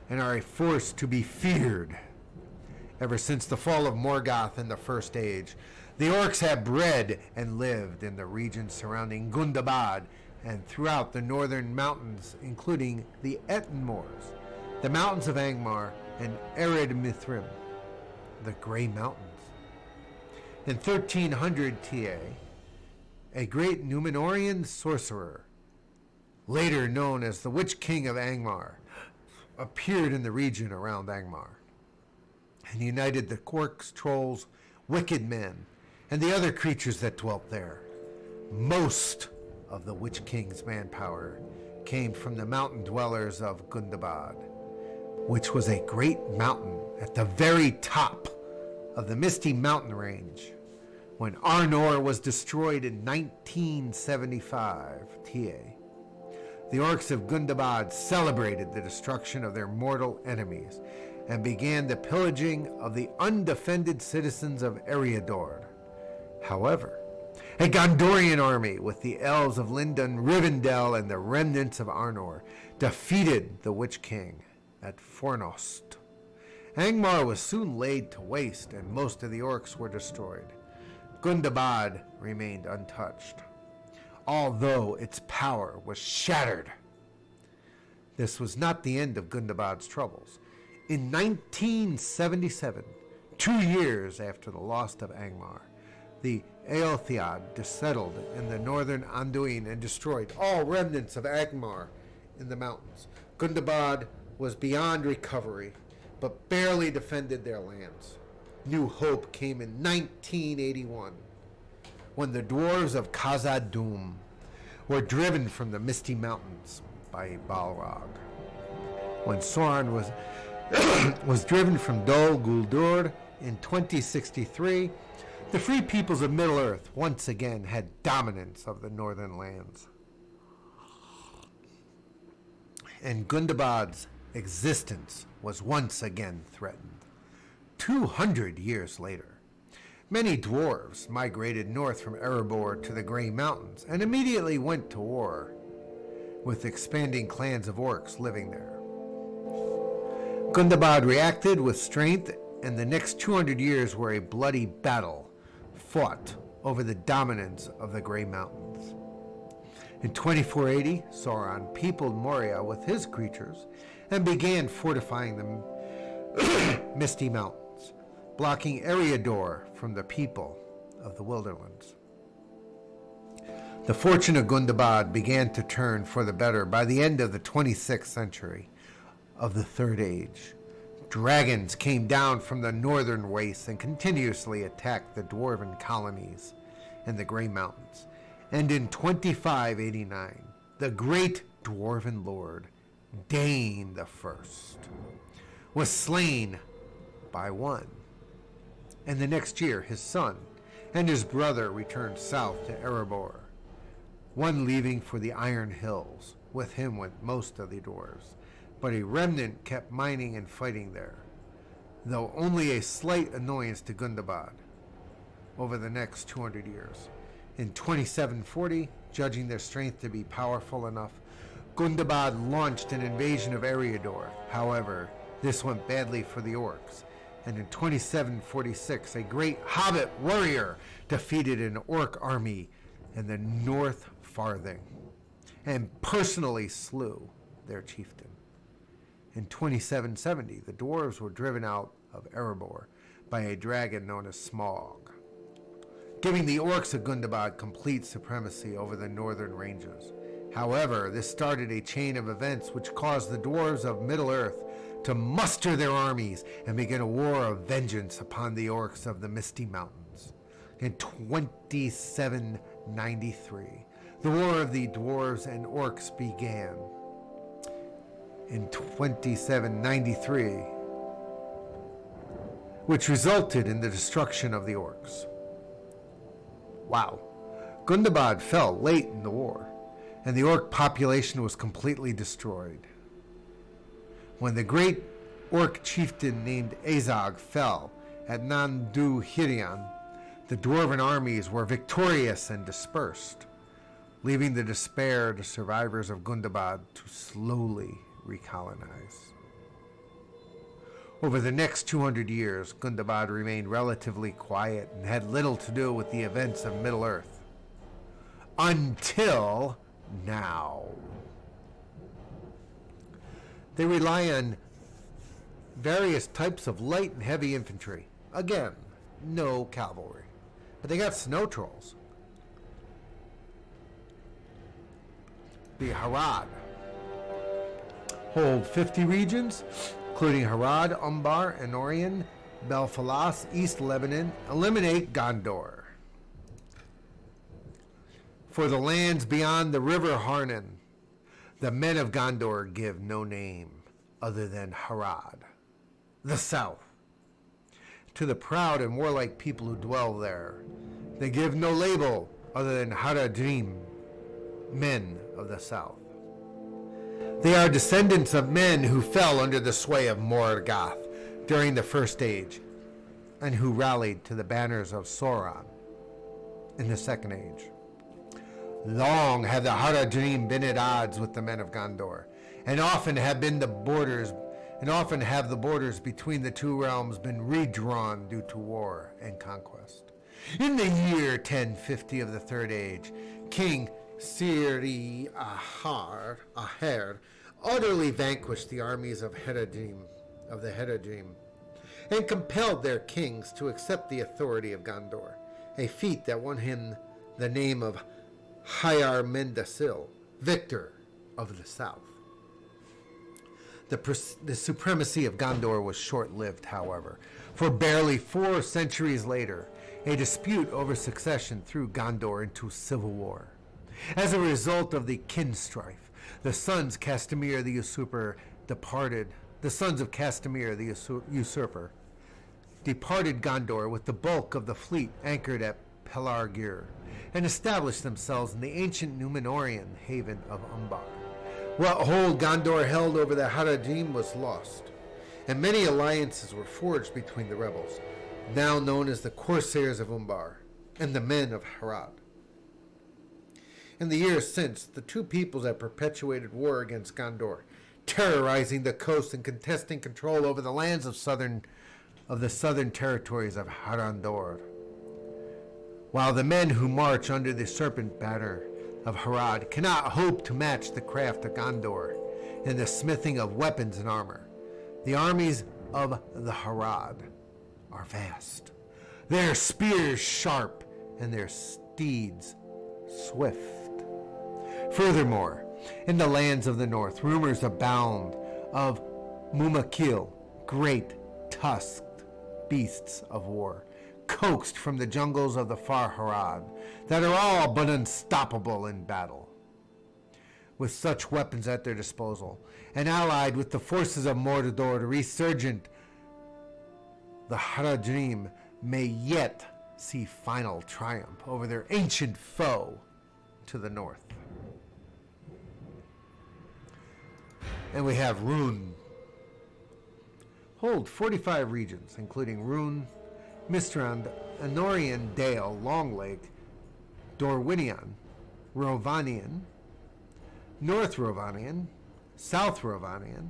and are a force to be feared. Ever since the fall of Morgoth in the First Age, the Orcs have bred and lived in the regions surrounding Gundabad and throughout the northern mountains, including the Etten Moors, the mountains of Angmar, and Ered Mithrim, the Grey Mountains. In 1300 TA, a great Númenorian sorcerer, later known as the Witch King of Angmar, appeared in the region around Angmar and united the orcs, trolls, wicked men, and the other creatures that dwelt there. Most of the Witch King's manpower came from the mountain dwellers of Gundabad, which was a great mountain at the very top of the Misty Mountain Range when Arnor was destroyed in 1975 TA. The Orcs of Gundabad celebrated the destruction of their mortal enemies and began the pillaging of the undefended citizens of Eriador. However, a Gondorian army with the elves of Lindon, Rivendell, and the remnants of Arnor defeated the Witch King at Fornost. Angmar was soon laid to waste, and most of the orcs were destroyed. Gundabad remained untouched, although its power was shattered. This was not the end of Gundabad's troubles. In 1977, 2 years after the loss of Angmar, the Eotheod settled in the northern Anduin and destroyed all remnants of Angmar in the mountains. Gundabad was beyond recovery, but barely defended their lands. New hope came in 1981, when the dwarves of Khazad-dûm were driven from the Misty Mountains by Balrog. When Sauron was driven from Dol Guldur in 2063, the free peoples of Middle-earth once again had dominance of the northern lands. And Gundabad's existence was once again threatened. 200 years later, many dwarves migrated north from Erebor to the Grey Mountains and immediately went to war, with expanding clans of orcs living there. Gundabad reacted with strength, and the next 200 years were a bloody battle fought over the dominance of the Grey Mountains. In 2480, Sauron peopled Moria with his creatures and began fortifying the Misty Mountains, blocking Eriador from the people of the Wilderlands. The fortune of Gundabad began to turn for the better by the end of the 26th century of the Third Age. Dragons came down from the northern wastes and continuously attacked the dwarven colonies in the Grey Mountains. And in 2589, the great dwarven lord, Dane the First, was slain by one. And the next year, his son and his brother returned south to Erebor, one leaving for the Iron Hills. With him went most of the dwarves, but a remnant kept mining and fighting there, though only a slight annoyance to Gundabad over the next 200 years. In 2740, judging their strength to be powerful enough, Gundabad launched an invasion of Eriador. However, this went badly for the orcs, and in 2746, a great hobbit warrior defeated an orc army in the North Farthing and personally slew their chieftain. In 2770, the dwarves were driven out of Erebor by a dragon known as Smaug, giving the orcs of Gundabad complete supremacy over the northern ranges. However, this started a chain of events which caused the dwarves of Middle-earth to muster their armies and begin a war of vengeance upon the orcs of the Misty Mountains. In 2793, the War of the Dwarves and Orcs began. In 2793, which resulted in the destruction of the orcs. Wow. Gundabad fell late in the war, and the orc population was completely destroyed. When the great orc chieftain named Azog fell at Nandu-Hirian, the dwarven armies were victorious and dispersed, leaving the despaired survivors of Gundabad to slowly recolonize. Over the next 200 years, Gundabad remained relatively quiet and had little to do with the events of Middle-earth. Until now. They rely on various types of light and heavy infantry. Again, no cavalry. But they got snow trolls. The Harad hold 50 regions, including Harad, Umbar, Anorian, Belfalas, East Lebanon. Eliminate Gondor. For the lands beyond the river Harnan, the men of Gondor give no name other than Harad, the south. To the proud and warlike people who dwell there, they give no label other than Haradrim, men of the south. They are descendants of men who fell under the sway of Morgoth during the First Age, and who rallied to the banners of Sauron in the Second Age. Long have the Haradrim been at odds with the men of Gondor, and often have been the borders and often have the borders between the two realms been redrawn due to war and conquest. In the year 1050 of the Third Age, King Ahar utterly vanquished the armies of the Heredim, and compelled their kings to accept the authority of Gondor, a feat that won him the name of Hayar Mendasil, Victor of the South. The supremacy of Gondor was short-lived, however, for barely 4 centuries later, a dispute over succession threw Gondor into civil war. As a result of the kin strife, the sons of Castamir the Usurper departed Gondor with the bulk of the fleet anchored at Pelargir, and established themselves in the ancient Númenorian haven of Umbar. What hold Gondor held over the Haradrim was lost, and many alliances were forged between the rebels, now known as the Corsairs of Umbar, and the men of Harad. In the years since, the two peoples have perpetuated war against Gondor, terrorizing the coast and contesting control over the lands of the southern territories of Harandor. While the men who march under the serpent banner of Harad cannot hope to match the craft of Gondor in the smithing of weapons and armor, the armies of the Harad are vast, their spears sharp, and their steeds swift. Furthermore, in the lands of the north, rumors abound of Mumakil, great tusked beasts of war, coaxed from the jungles of the far Harad, that are all but unstoppable in battle. With such weapons at their disposal, and allied with the forces of Mordor, the resurgent, the Haradrim may yet see final triumph over their ancient foe to the north. And we have Rhun. Hold 45 regions, including Rhun, Mistrand, Anorian Dale, Long Lake, Dorwinion, Rovanian, North Rovanian, South Rovanian.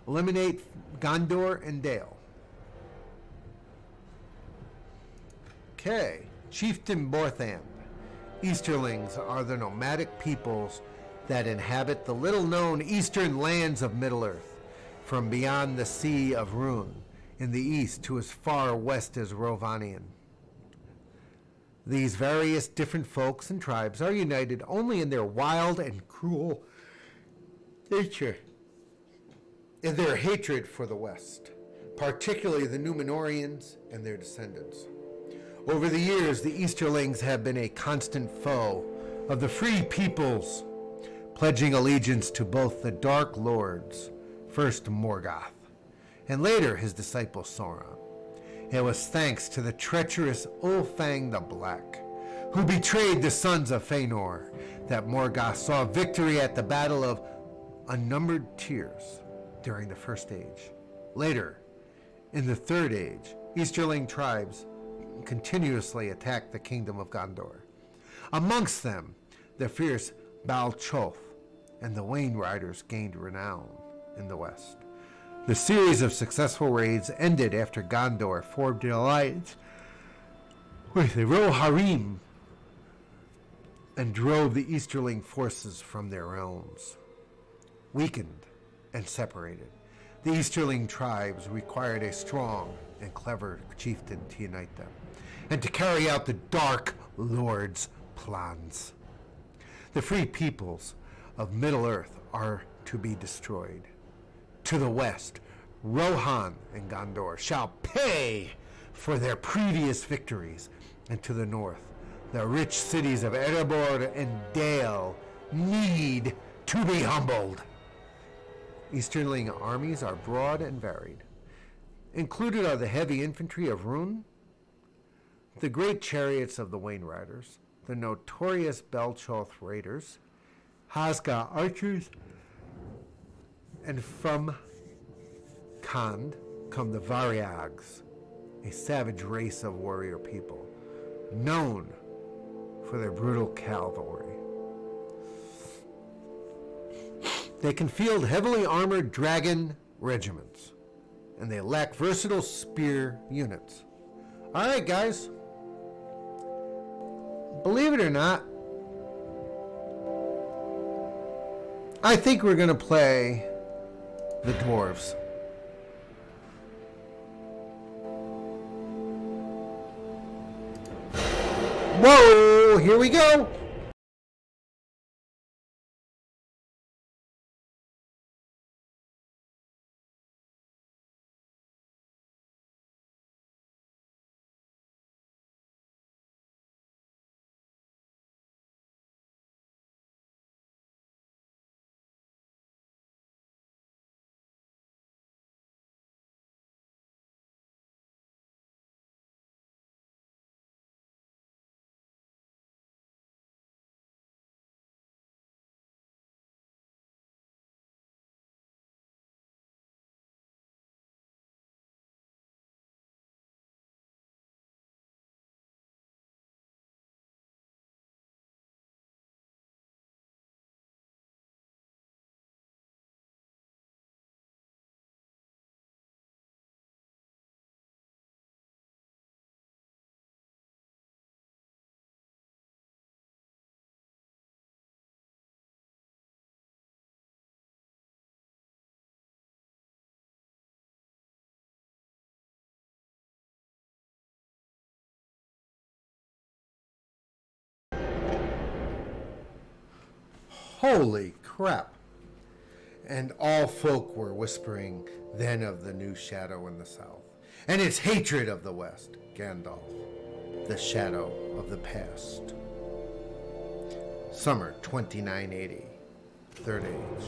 Eliminate Gondor and Dale. Okay. Chieftain Borthand. Easterlings are the nomadic peoples that inhabit the little-known eastern lands of Middle-earth, from beyond the Sea of Rhun in the east to as far west as Rovanian. These various different folks and tribes are united only in their wild and cruel nature, in their hatred for the West, particularly the Númenorians and their descendants. Over the years, the Easterlings have been a constant foe of the free peoples, pledging allegiance to both the Dark Lords, first Morgoth, and later his disciple Sauron. It was thanks to the treacherous Ulfang the Black, who betrayed the sons of Fëanor, that Morgoth saw victory at the Battle of Unnumbered Tears during the First Age. Later, in the Third Age, Easterling tribes continuously attacked the kingdom of Gondor. Amongst them, the fierce Balchoth and the Wain Riders gained renown in the west. The series of successful raids ended after Gondor formed an alliance with the Rohirrim and drove the Easterling forces from their realms. Weakened and separated, the Easterling tribes required a strong and clever chieftain to unite them and to carry out the Dark Lord's plans. The free peoples of Middle-earth are to be destroyed. To the west, Rohan and Gondor shall pay for their previous victories, and to the north, the rich cities of Eriador and Dale need to be humbled. Easterling armies are broad and varied. Included are the heavy infantry of Rhun, the great chariots of the Wain Riders, the notorious Belchoth Raiders, Hasga archers, and from Khand come the Variags, a savage race of warrior people, known for their brutal cavalry. They can field heavily armored dragon regiments, and they lack versatile spear units. Alright, guys. Believe it or not, I think we're going to play the Dwarves. Whoa! Here we go! Holy crap. And all folk were whispering then of the new shadow in the south, and its hatred of the west, Gandalf, the shadow of the past. Summer 2980, Third Age.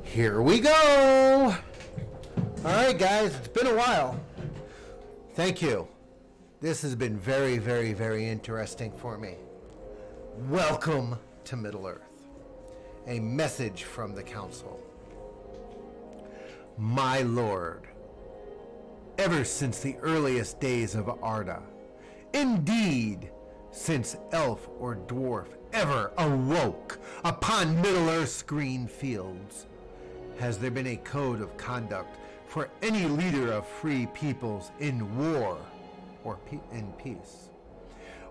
Here we go! Alright guys, it's been a while. Thank you. This has been very, very, very interesting for me. Welcome to Middle-earth. A message from the council. My lord, ever since the earliest days of Arda, indeed, since elf or dwarf ever awoke upon Middle-earth's green fields, has there been a code of conduct for any leader of free peoples in war or in peace.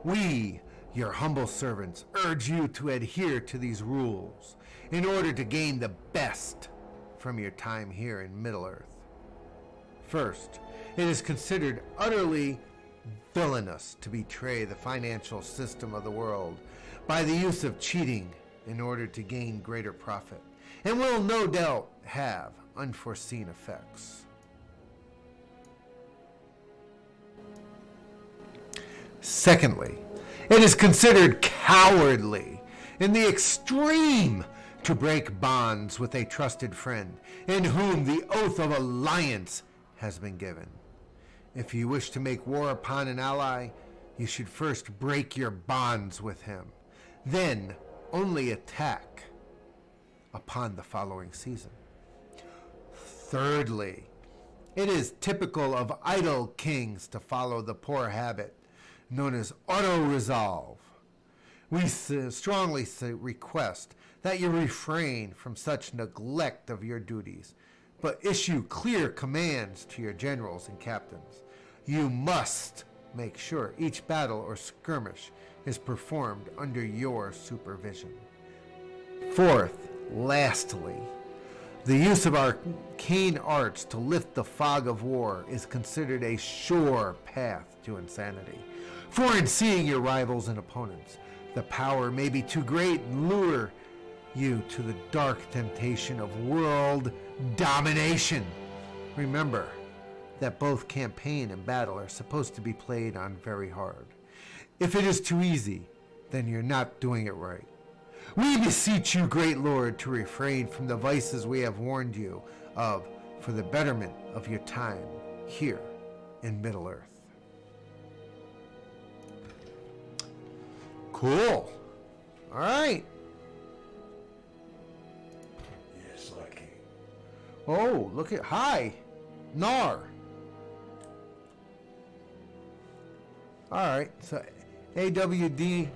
We, your humble servants, urge you to adhere to these rules in order to gain the best from your time here in Middle-earth. First, it is considered utterly villainous to betray the financial system of the world by the use of cheating in order to gain greater profit, and will no doubt have unforeseen effects. Secondly, it is considered cowardly in the extreme to break bonds with a trusted friend in whom the oath of alliance has been given. If you wish to make war upon an ally, you should first break your bonds with him, then only attack upon the following season. Thirdly, it is typical of idle kings to follow the poor habit known as auto-resolve. We strongly request that you refrain from such neglect of your duties, but issue clear commands to your generals and captains. You must make sure each battle or skirmish is performed under your supervision. Fourth, lastly, the use of arcane arts to lift the fog of war is considered a sure path to insanity. For in seeing your rivals and opponents, the power may be too great and lure you to the dark temptation of world domination. Remember that both campaign and battle are supposed to be played on very hard. If it is too easy, then you're not doing it right. We beseech you, great Lord, to refrain from the vices we have warned you of for the betterment of your time here in Middle-earth. Cool. All right. Yes, my king. Oh, look at... Hi. Nar. All right. So, AWD...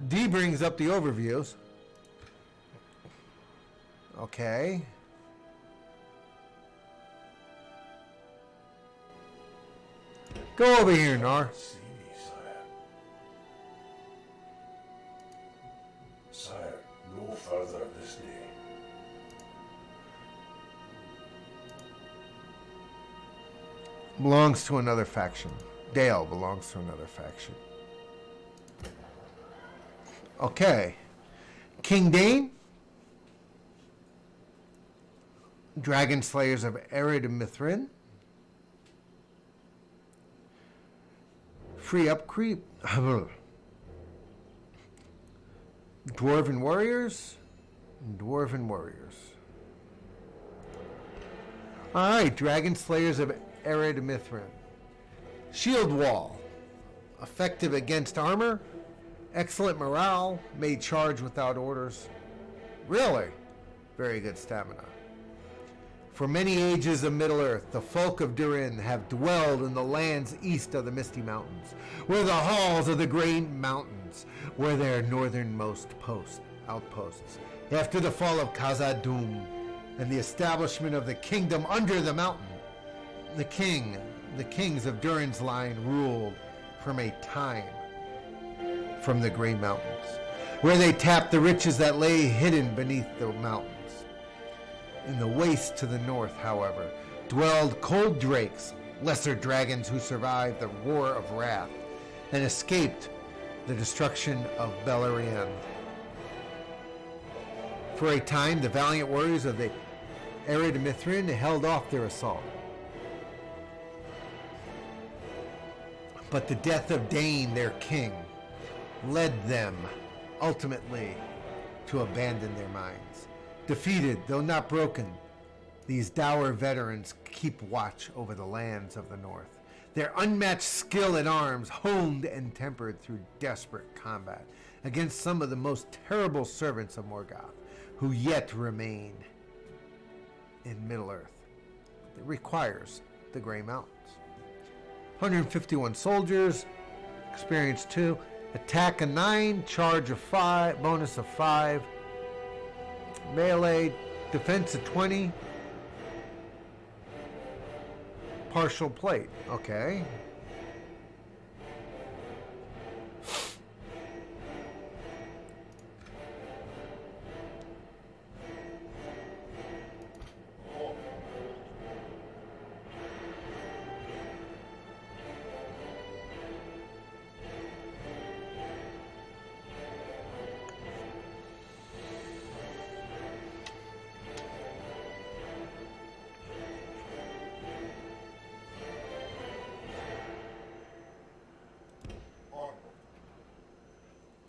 D brings up the overviews. Okay. Go over here, Nar. See me, sire. Sire, no further this day. Belongs to another faction. Dale belongs to another faction. Okay. King Dane. Dragon Slayers of Eriador. Free up creep. Dwarven Warriors. Dwarven Warriors. Alright, Dragon Slayers of Eriador. Shield Wall. Effective against armor. Excellent morale. May charge without orders. Really? Very good stamina. For many ages of Middle-earth, the folk of Durin have dwelled in the lands east of the Misty Mountains, where the halls of the Great Mountains were their northernmost outposts. After the fall of Khazad-dûm and the establishment of the kingdom under the mountain, the kings of Durin's line ruled from a time from the Grey Mountains, where they tapped the riches that lay hidden beneath the mountains. In the waste to the north, however, dwelled cold drakes, lesser dragons who survived the roar of wrath and escaped the destruction of Beleriand. For a time, the valiant warriors of the Eriador held off their assault. But the death of Dane, their king, led them ultimately to abandon their minds. Defeated, though not broken, these dour veterans keep watch over the lands of the north. Their unmatched skill in arms, honed and tempered through desperate combat against some of the most terrible servants of Morgoth, who yet remain in Middle-earth. It requires the Grey Mountains. 151 soldiers, experience 2, attack a 9, charge of 5, bonus of 5, melee, defense of 20, partial plate. Okay.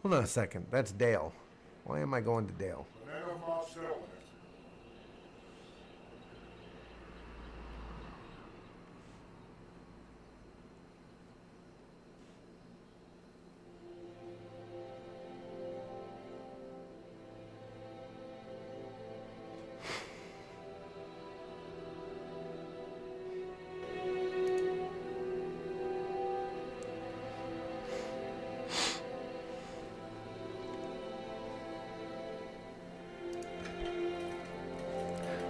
Hold on a second. That's Dale. Why am I going to Dale? The men of Marcel in it.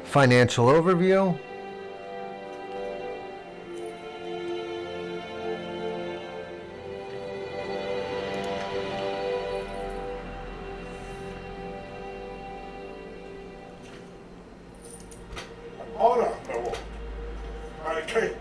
Financial overview. An honor, my lord. My king.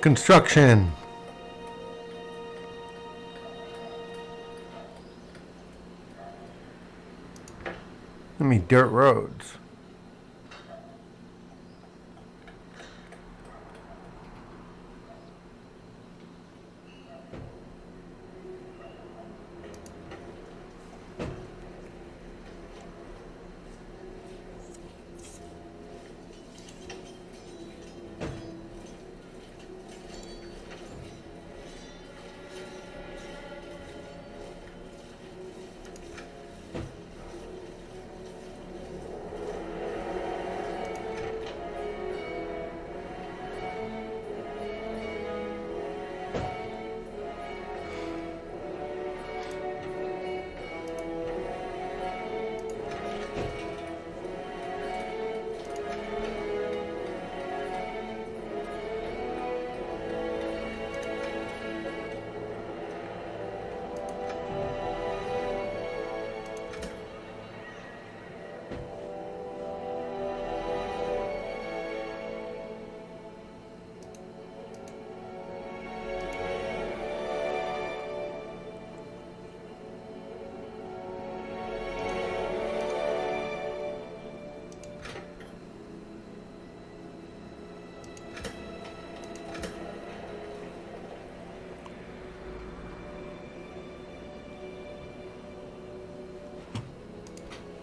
Construction. I mean, dirt roads.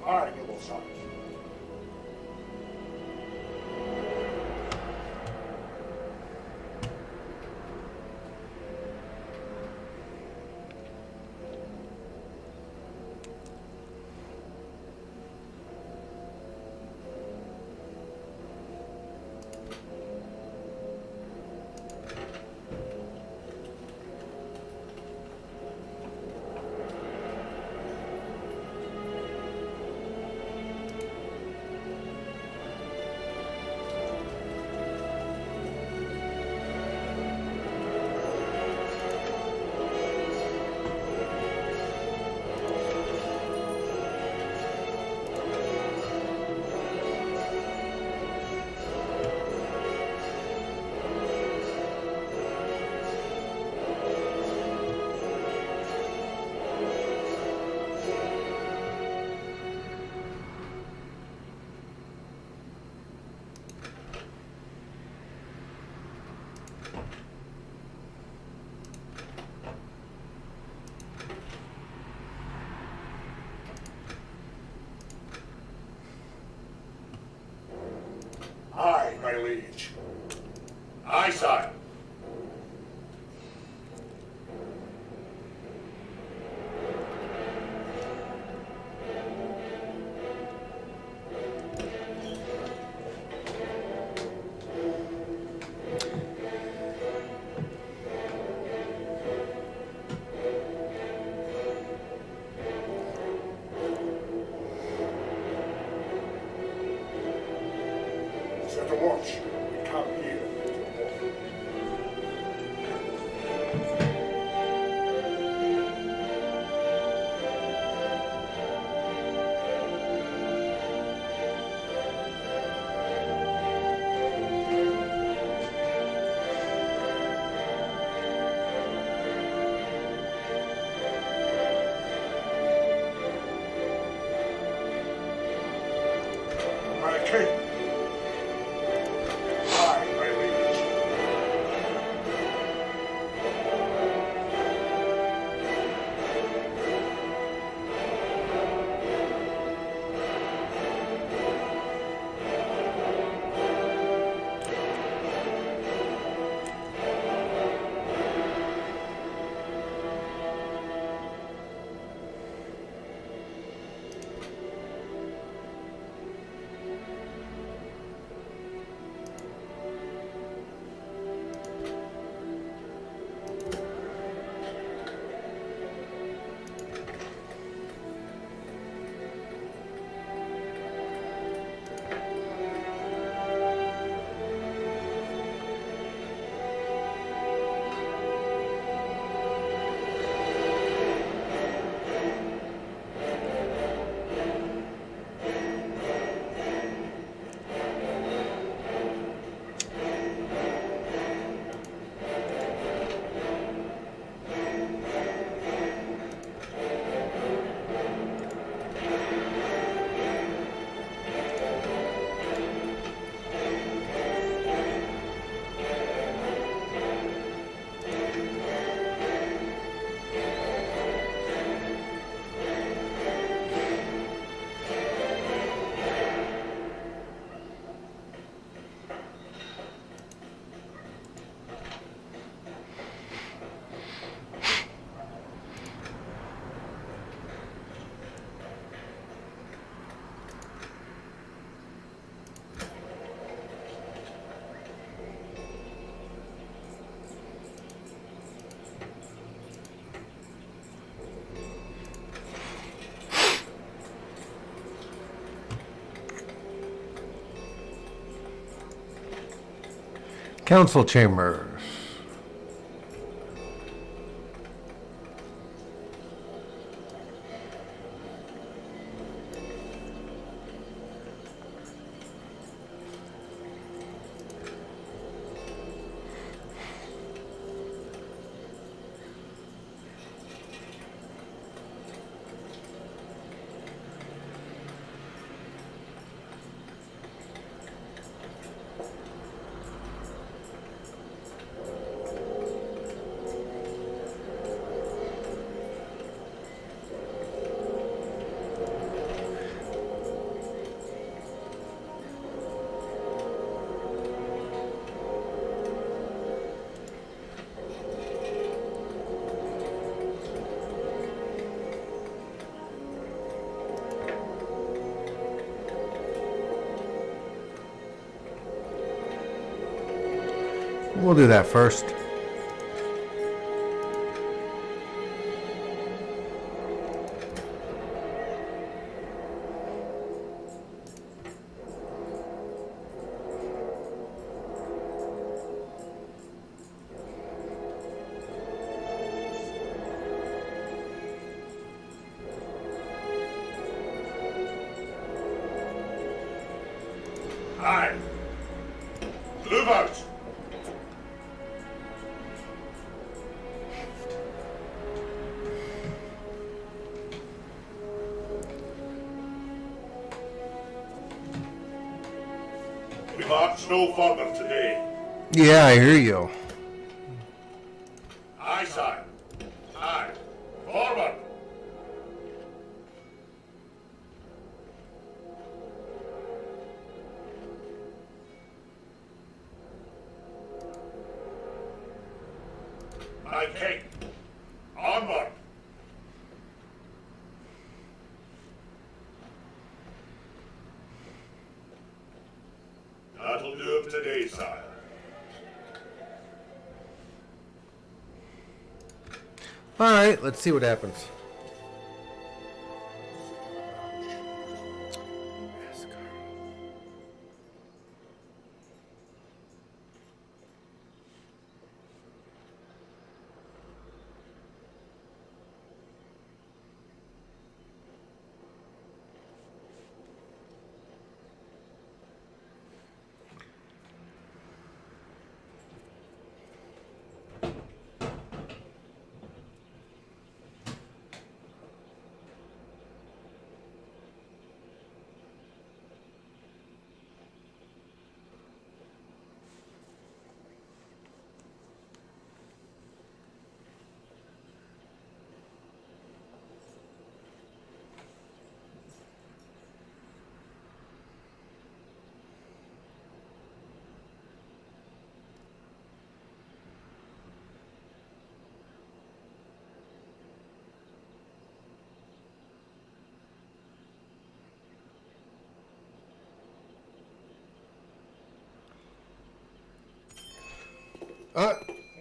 Alright, you little sons. Aye, my liege. Aye, sire. Set a watch. We come here. My king. Aye, my liege. Council chambers. We'll do that first. Aye. Move out. We march no further today. Yeah, I hear you. Aye, sire. Aye. Forward. My king. Onward. That'll do it today, sire. All right, let's see what happens.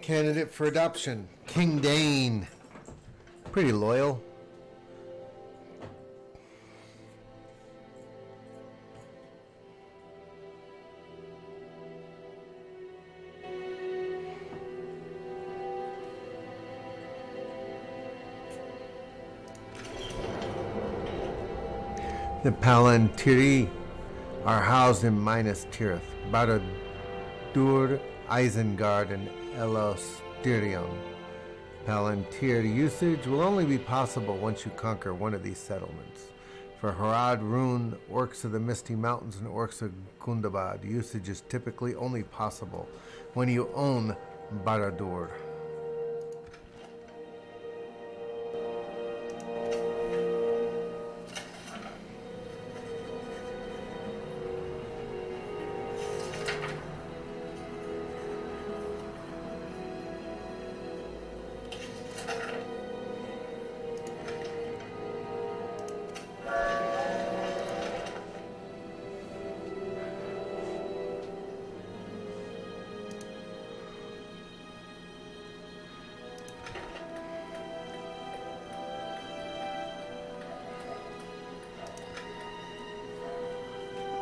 Candidate for adoption, King Dane. Pretty loyal. The Palantiri are housed in Minas Tirith, Barad-dûr, Isengard, and Elostirion. Palantir usage will only be possible once you conquer one of these settlements. For Harad, Rhun, Orcs of the Misty Mountains, and Orcs of Gundabad, usage is typically only possible when you own Barad-dûr.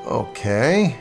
Okay.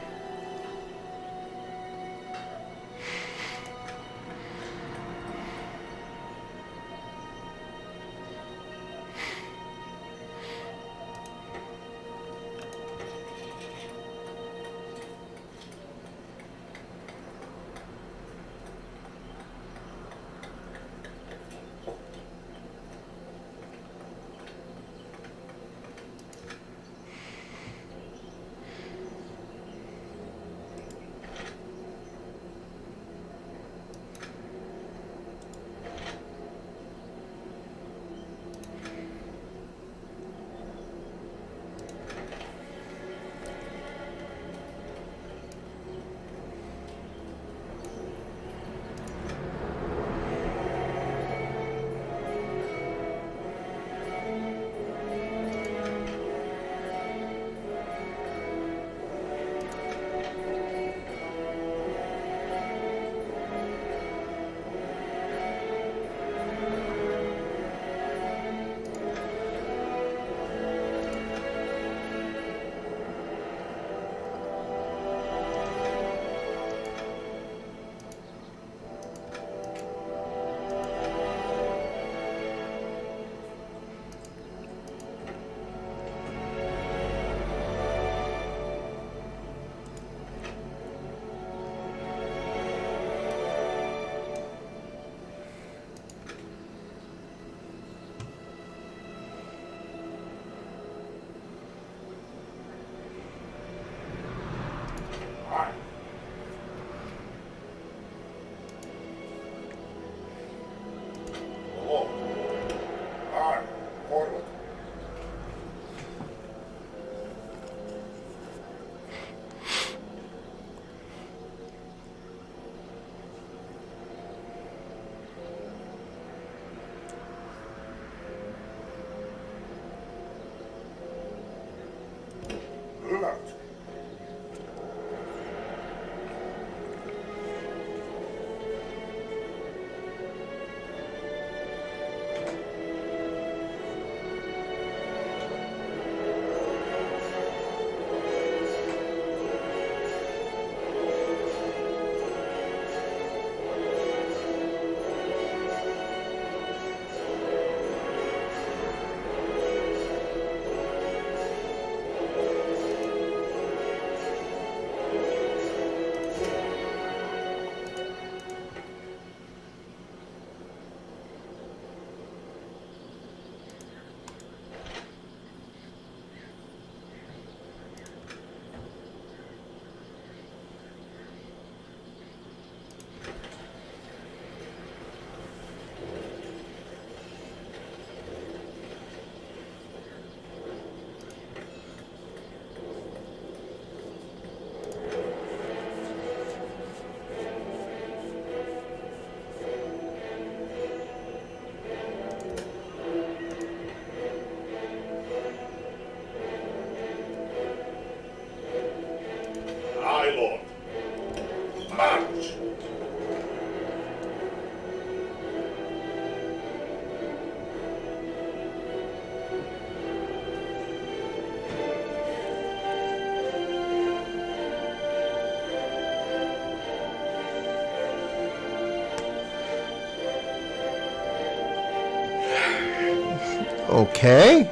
Okay.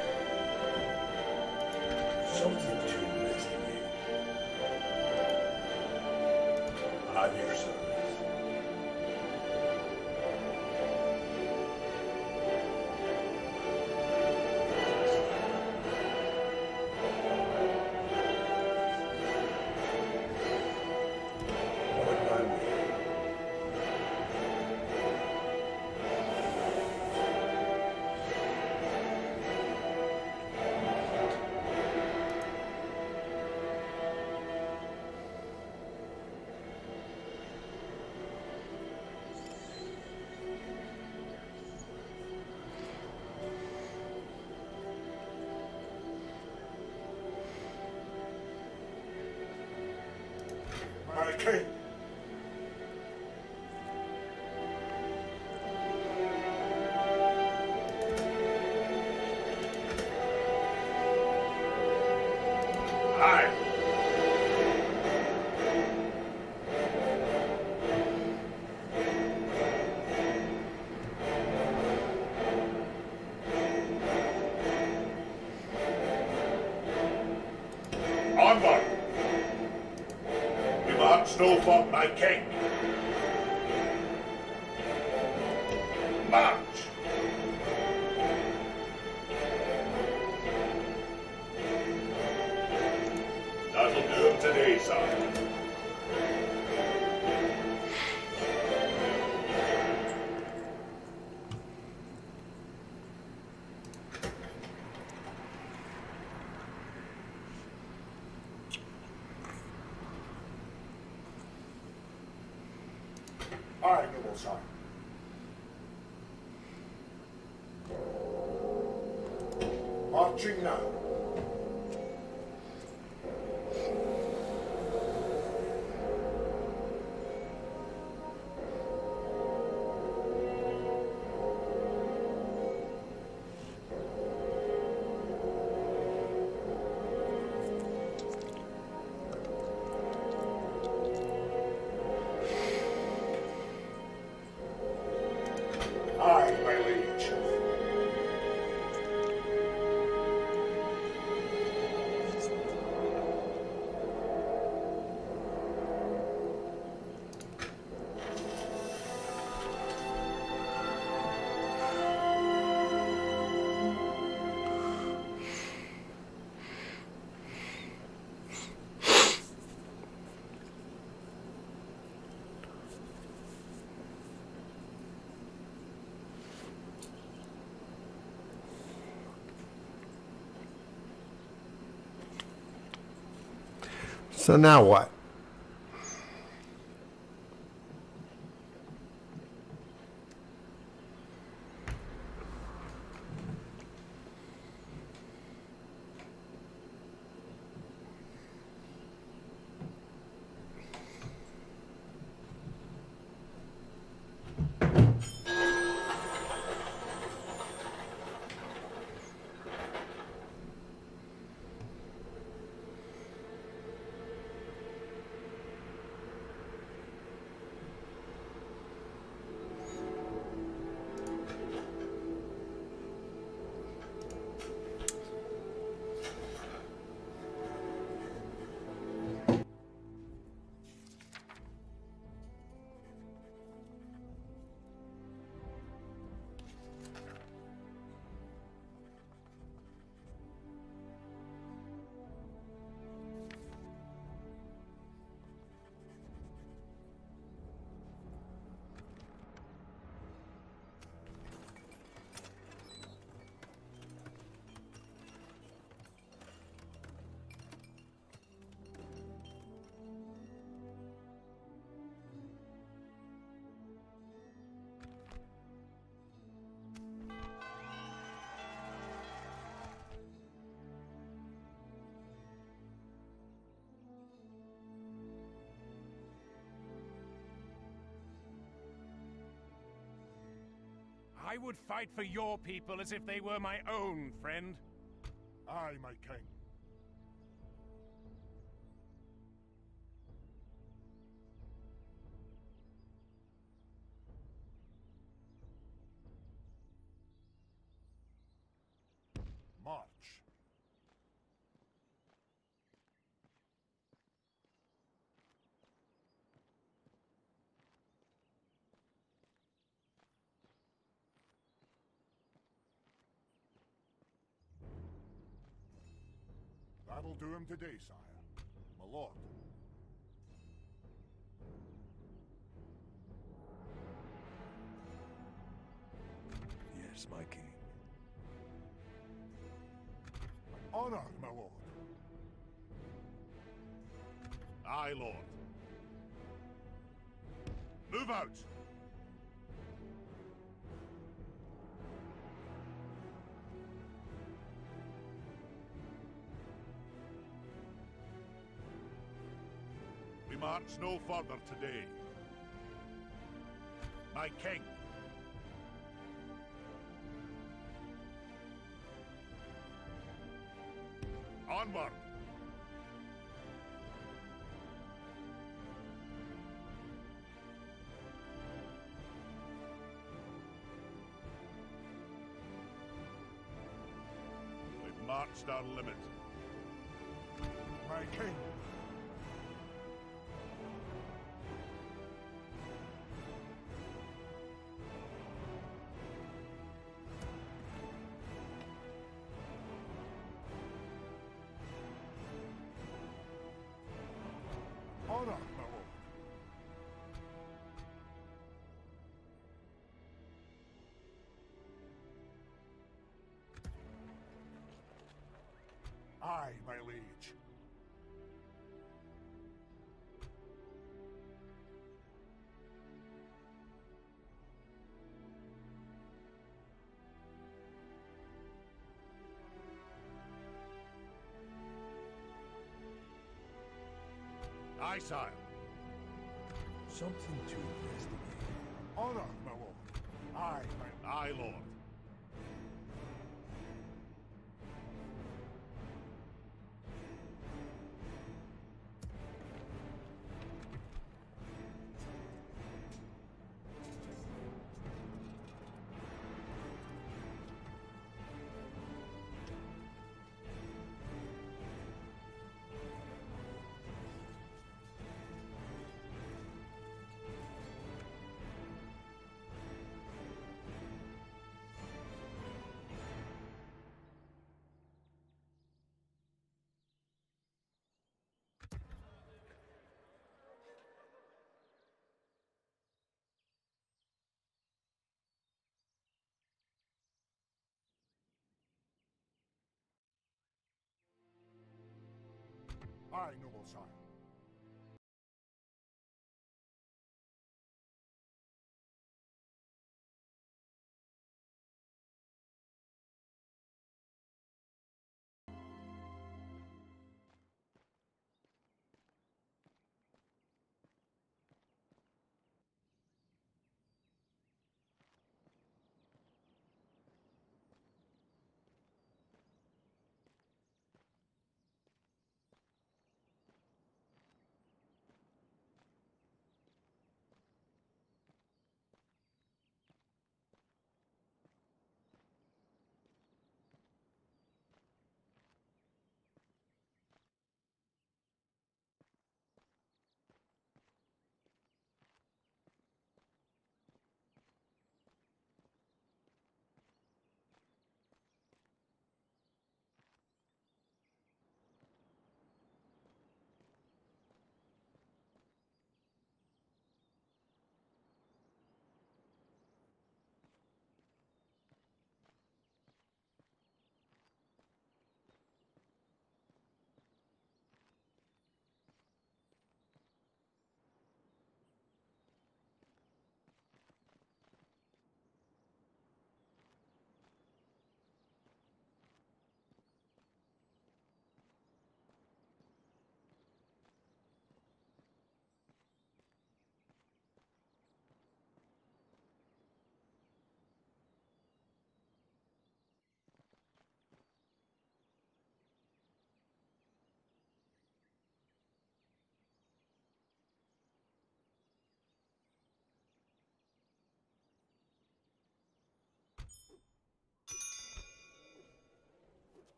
Something to investigate. I'm your service. On my way. My king. Aye. Onward. We march no for my king. March. That'll do him today, sire. Aye, noble sire. Marching now. Aye, my liege. So now what? I would fight for your people as if they were my own, friend. Aye, my king. March. That'll do him today, sire. My lord. Yes, my king. Honor, my lord. Aye, lord. Move out! We march no further today. My king. Onward! We've marched our limit. My king. Honor, my lord. Aye, my liege. Aye, sire. Something to investigate. Honor, my lord. Aye, my... Aye, lord. Aye, noble sire.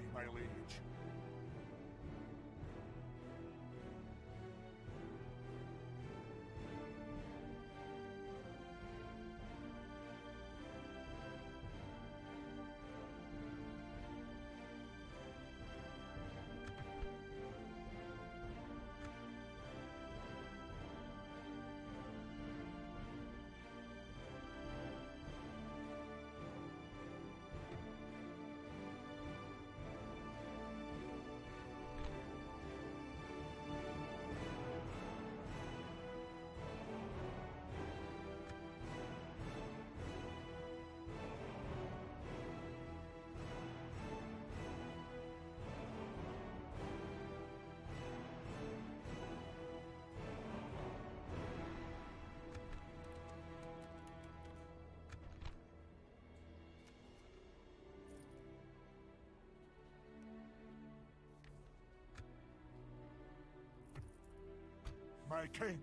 Aye, my liege. My king.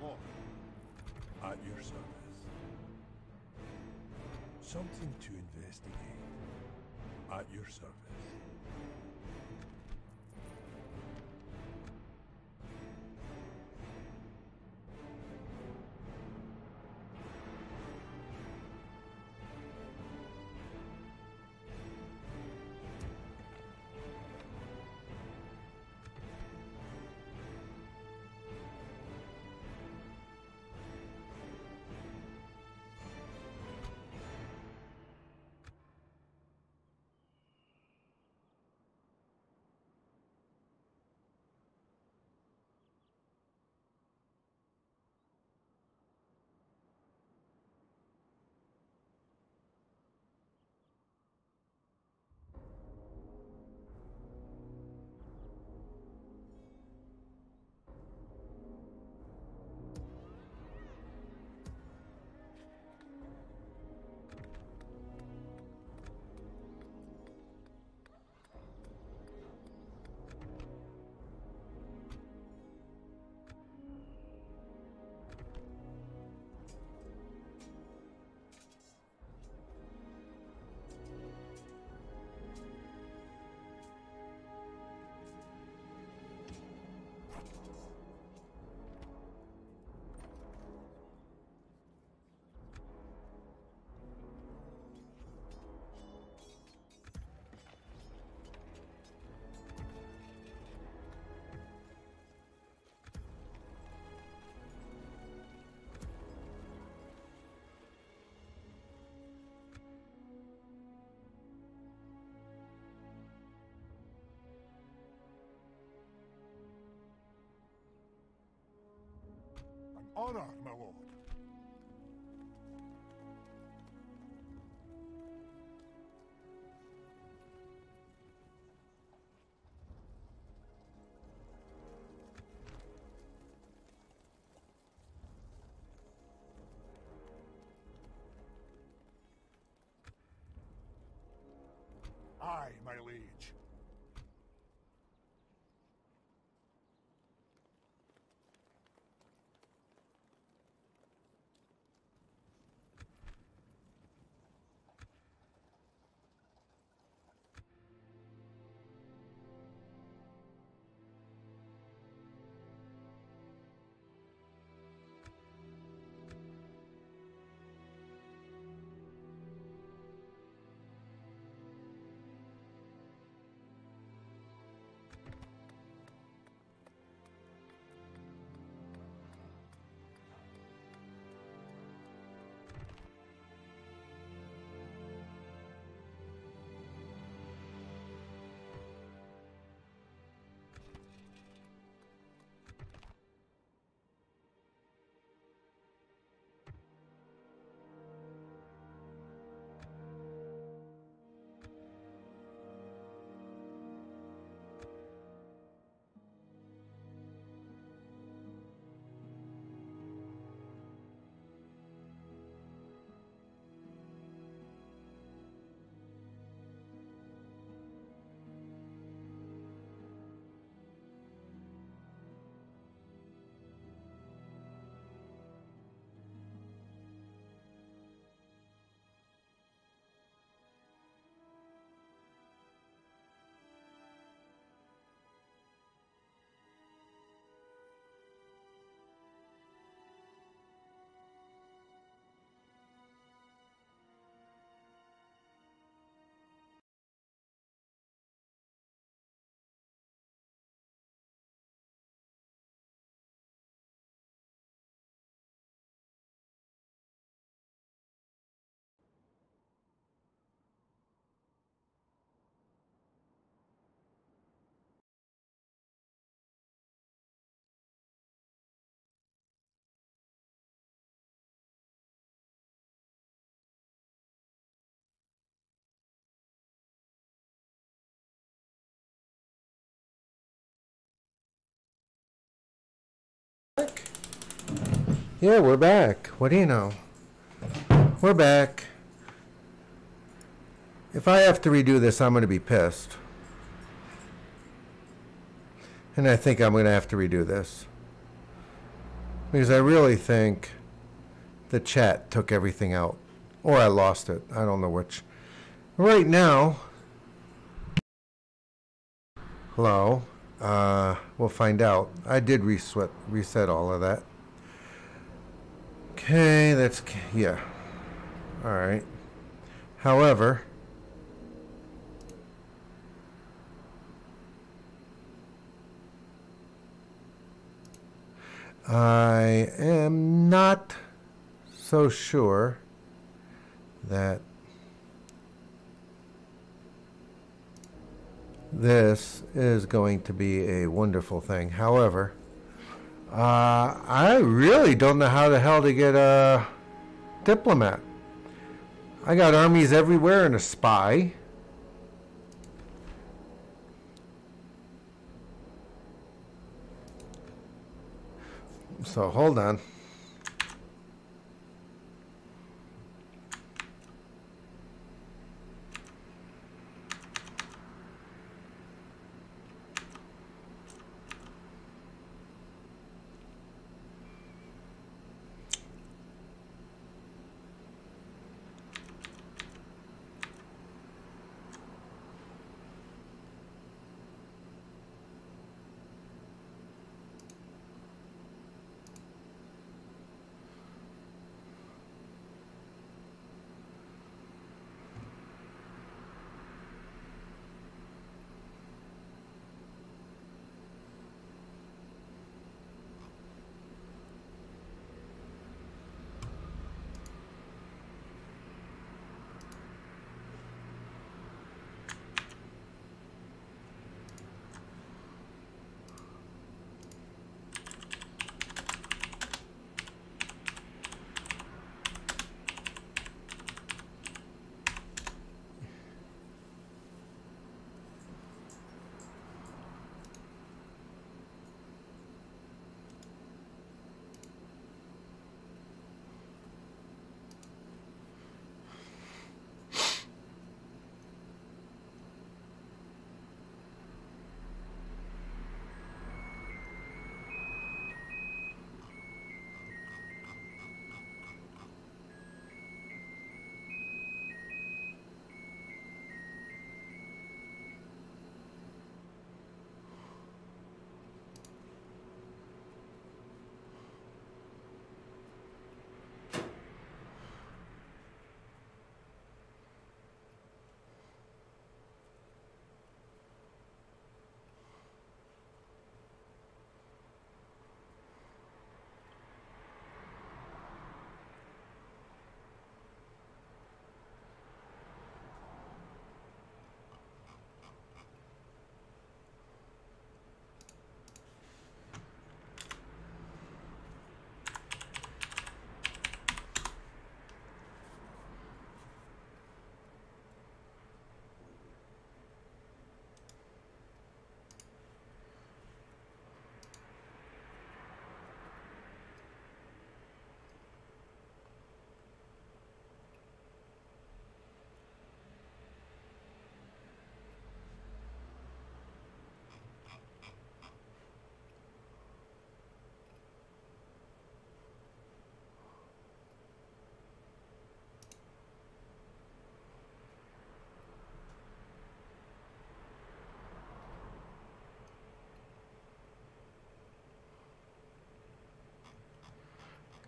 Lord. At your service. Something to investigate. At your service. Honor, my lord. Aye, my liege. Yeah, we're back. What do you know? We're back. If I have to redo this, I'm going to be pissed. And I think I'm going to have to redo this. Because I really think the chat took everything out. Or I lost it. I don't know which. Right now... Hello. We'll find out. I did reset all of that. Okay, that's... Yeah. Alright. However... I am not so sure that this is going to be a wonderful thing. However, I really don't know how the hell to get a diplomat. I got armies everywhere and a spy. So hold on.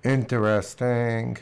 Interesting.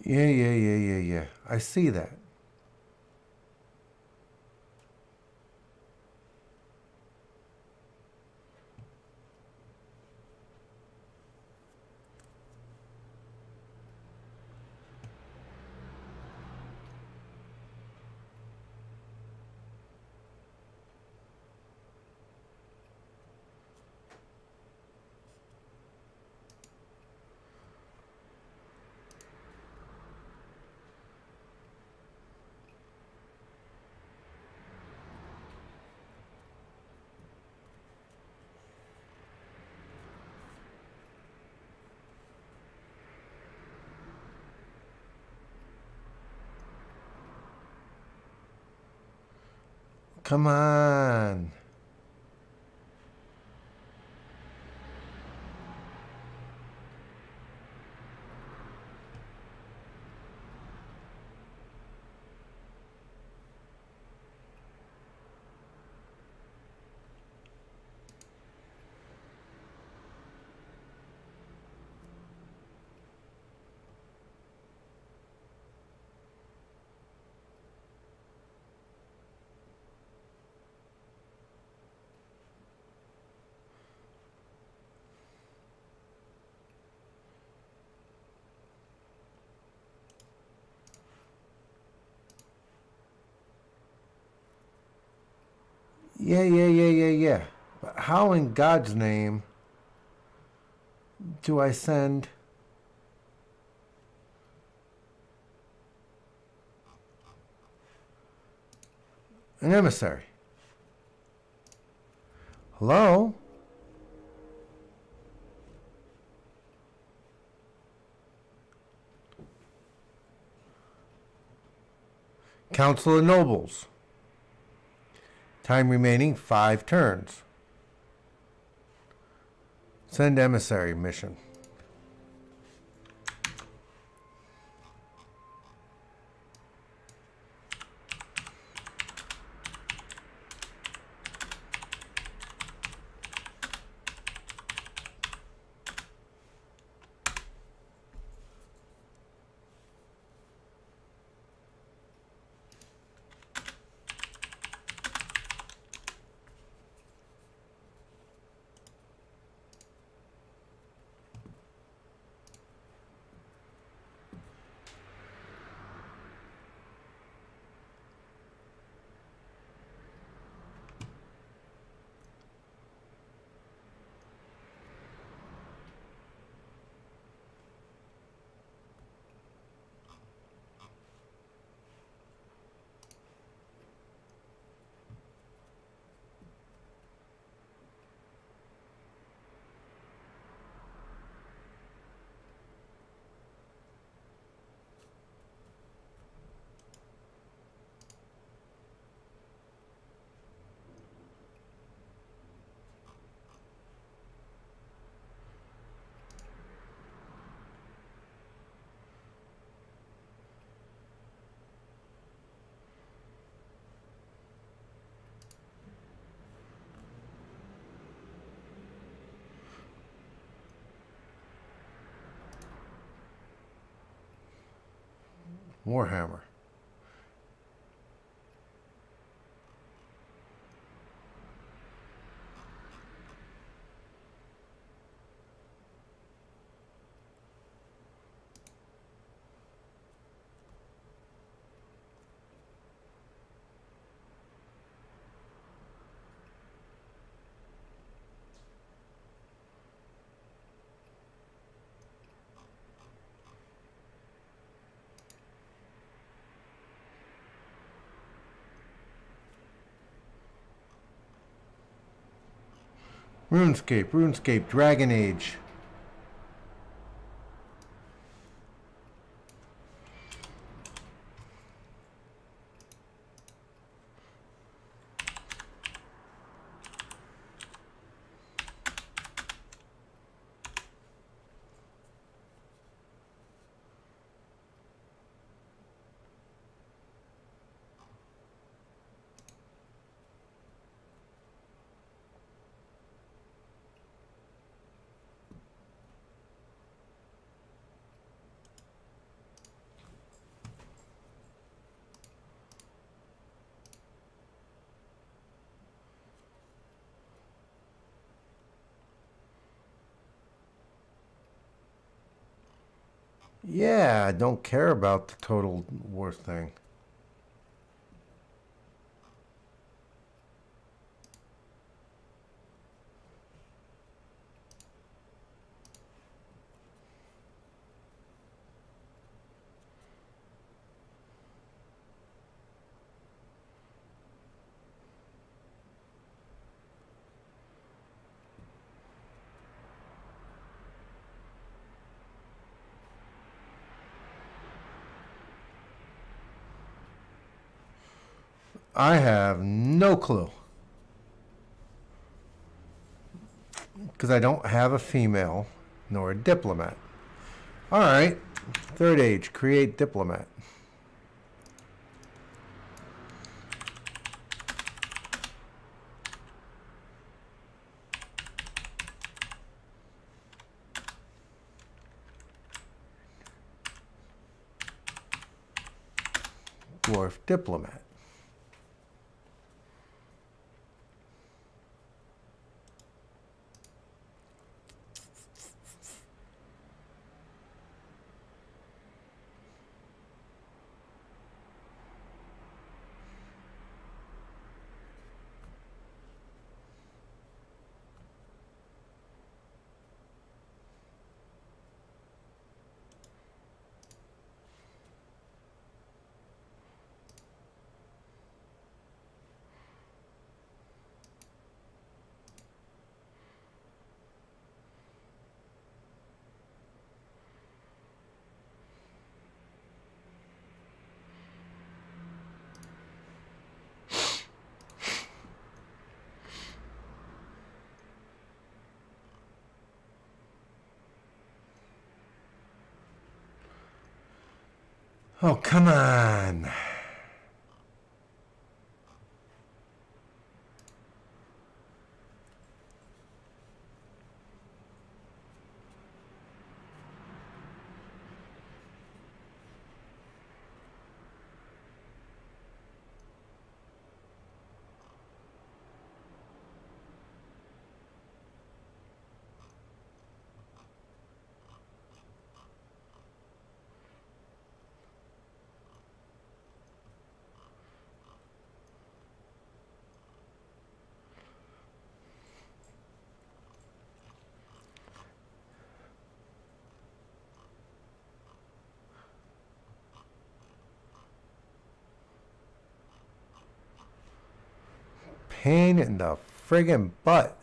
Yeah. I see that. Come on. Yeah. But how in God's name do I send an emissary? Hello? Council of Nobles. Time remaining 5 turns. Send emissary mission. Warhammer. RuneScape, Dragon Age. Yeah, I don't care about the total war thing. I have no clue. Because I don't have a female nor a diplomat. All right. Third age, create diplomat. Dwarf diplomat. Oh, come on. Pain in the friggin' butt.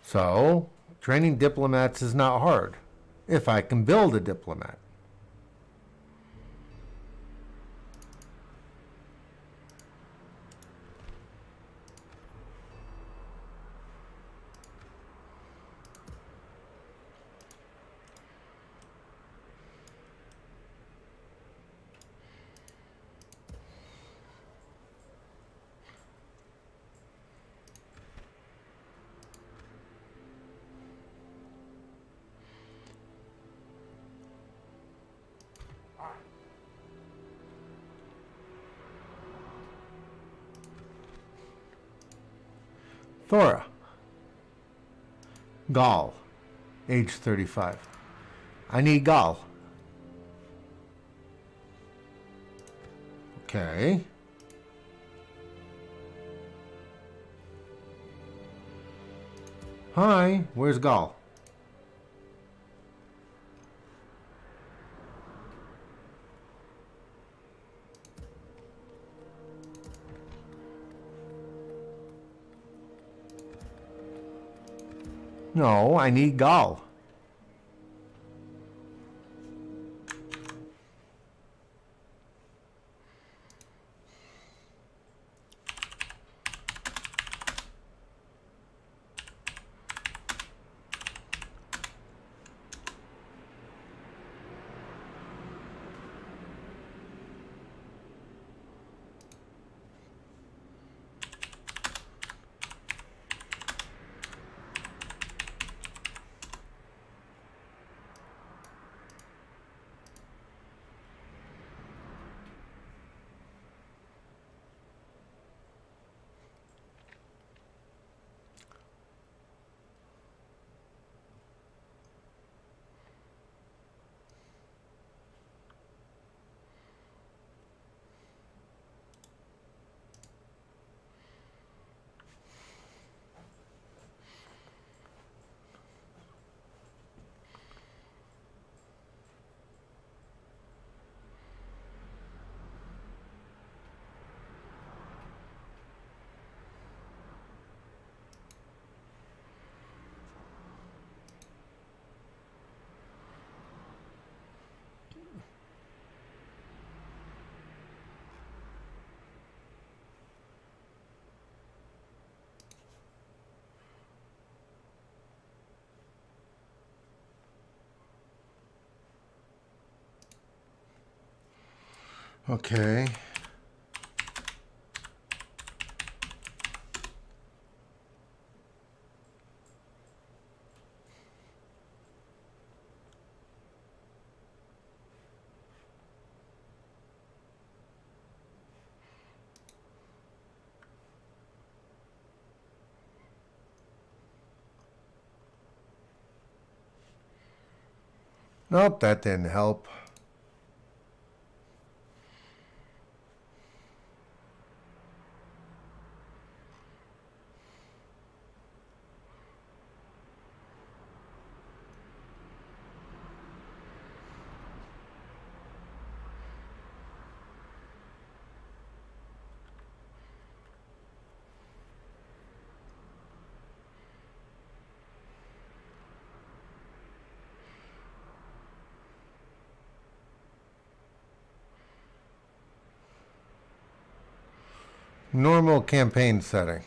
So, training diplomats is not hard, if I can build a diplomat. Thora. Gaul. Age 35. I need Gaul. Okay. Hi, where's Gaul? No, I need Gaul. Okay. Nope, that didn't help. Normal campaign setting.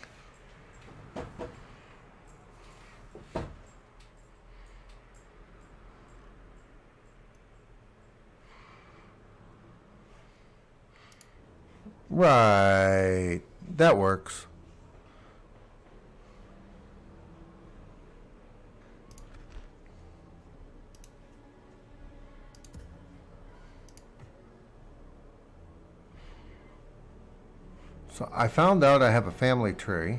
Right. That works. So I found out I have a family tree.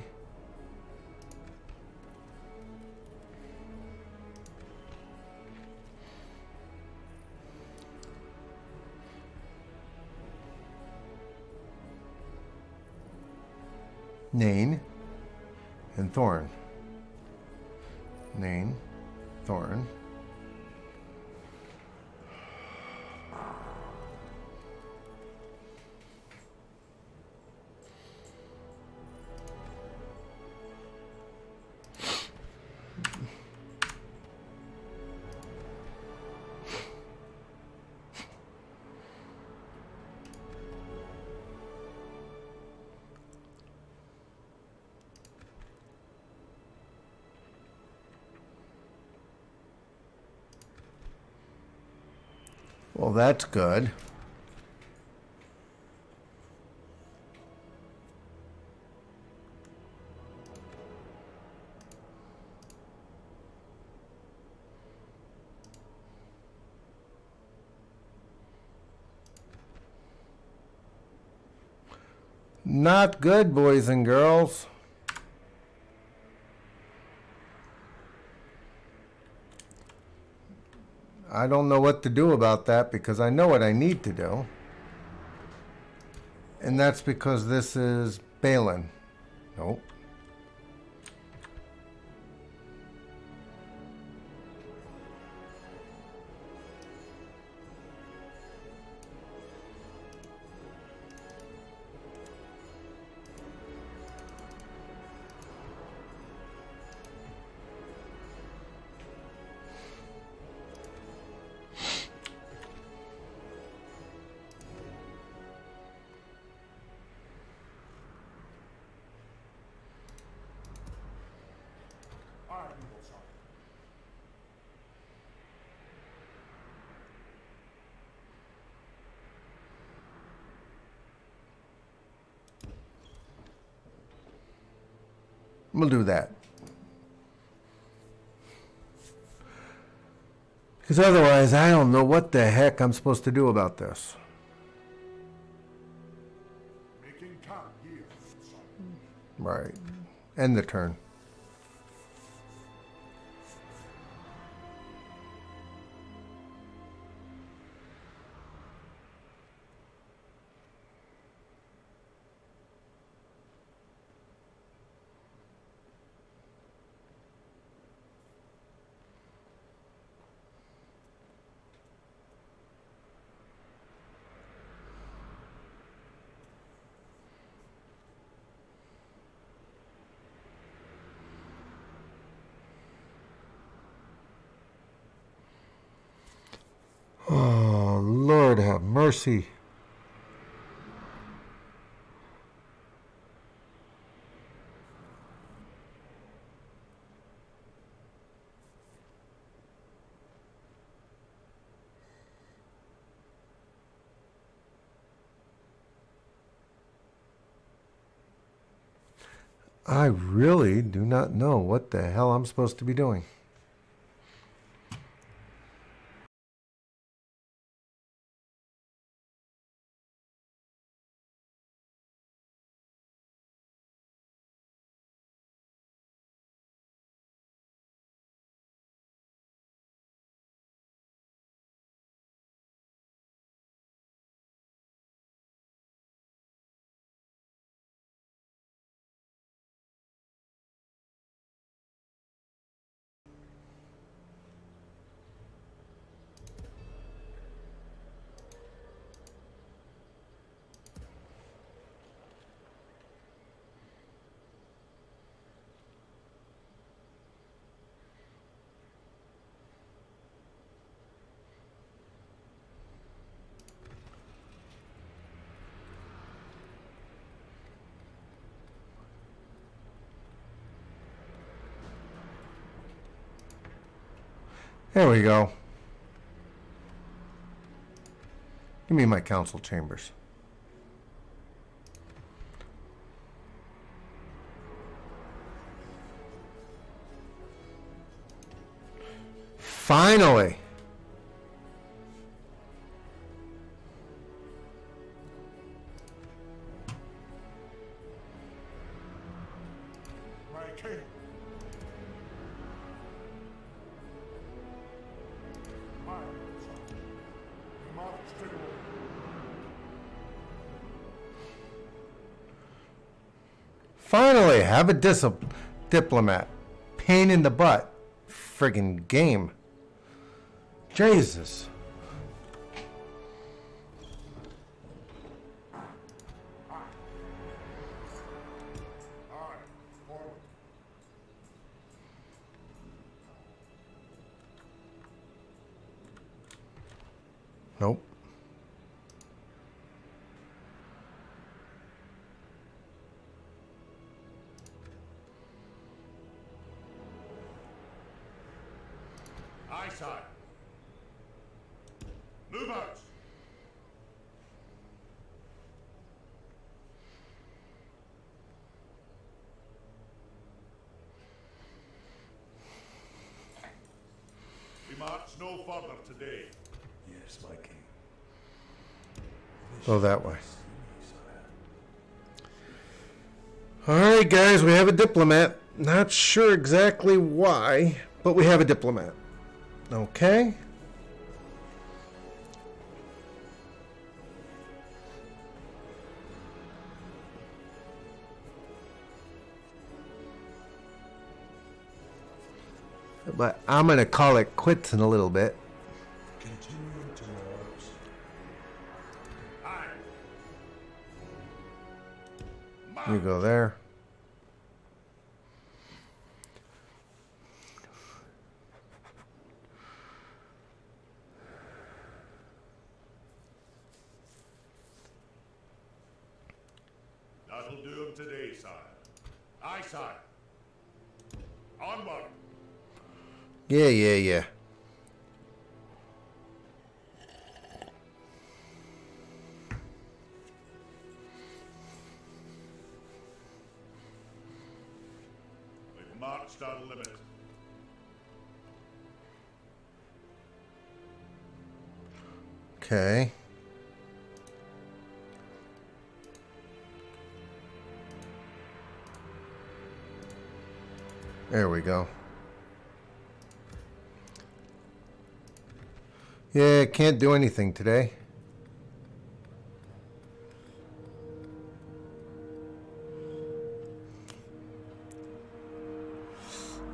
Nain and Thorn. Nain, Thorn. Well, that's good. Not good, boys and girls. I don't know what to do about that because I know what I need to do. And that's because this is Balin. Nope. We'll do that. Because otherwise, I don't know what the heck I'm supposed to do about this. Making camp here, son. Right. End the turn. Oh, Lord have mercy. I really do not know what the hell I'm supposed to be doing. There we go. Give me my council chambers. Finally! My king. My son. We march to war. Finally, have a diplomat. Pain in the butt. Friggin' game. Jesus. Aye, forward. Nope. Aye, sire. Move out. We march no further today. Yes, my king. Go that way. Alright guys, we have a diplomat. Not sure exactly why, but we have a diplomat. Okay. But I'm going to call it quits in a little bit. Continuing to Wargs. Aye. You go there. That'll do him today, sire. Aye, sire. Onward. Yeah. We've marched our limit. Okay. There we go. Yeah, can't do anything today.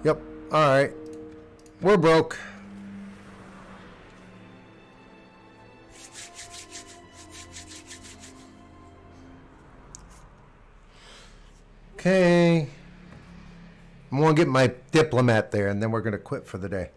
Yep. All right. We're broke. Okay. I'm going to get my diplomat there, and then we're going to quit for the day.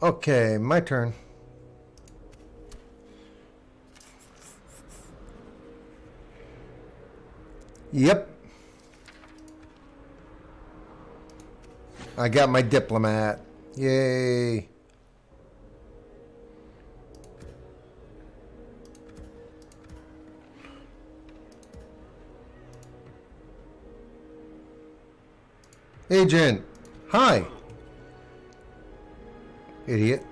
Okay, my turn. Yep. I got my diplomat. Yay. Agent. Hi. Idiot.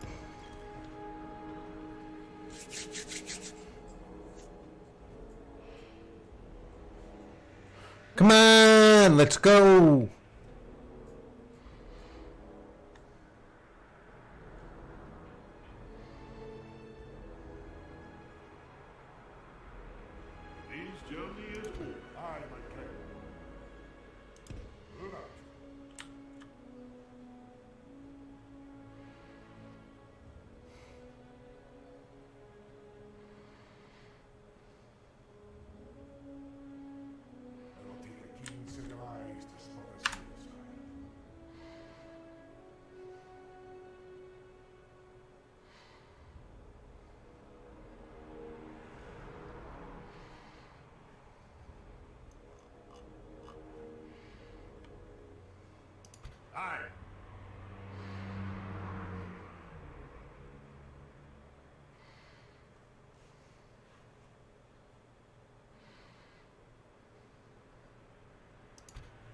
Come on, let's go. This journey is over. Aye, my king. Move out. It'll take a keen set of eyes to spot us here, sire. Aye.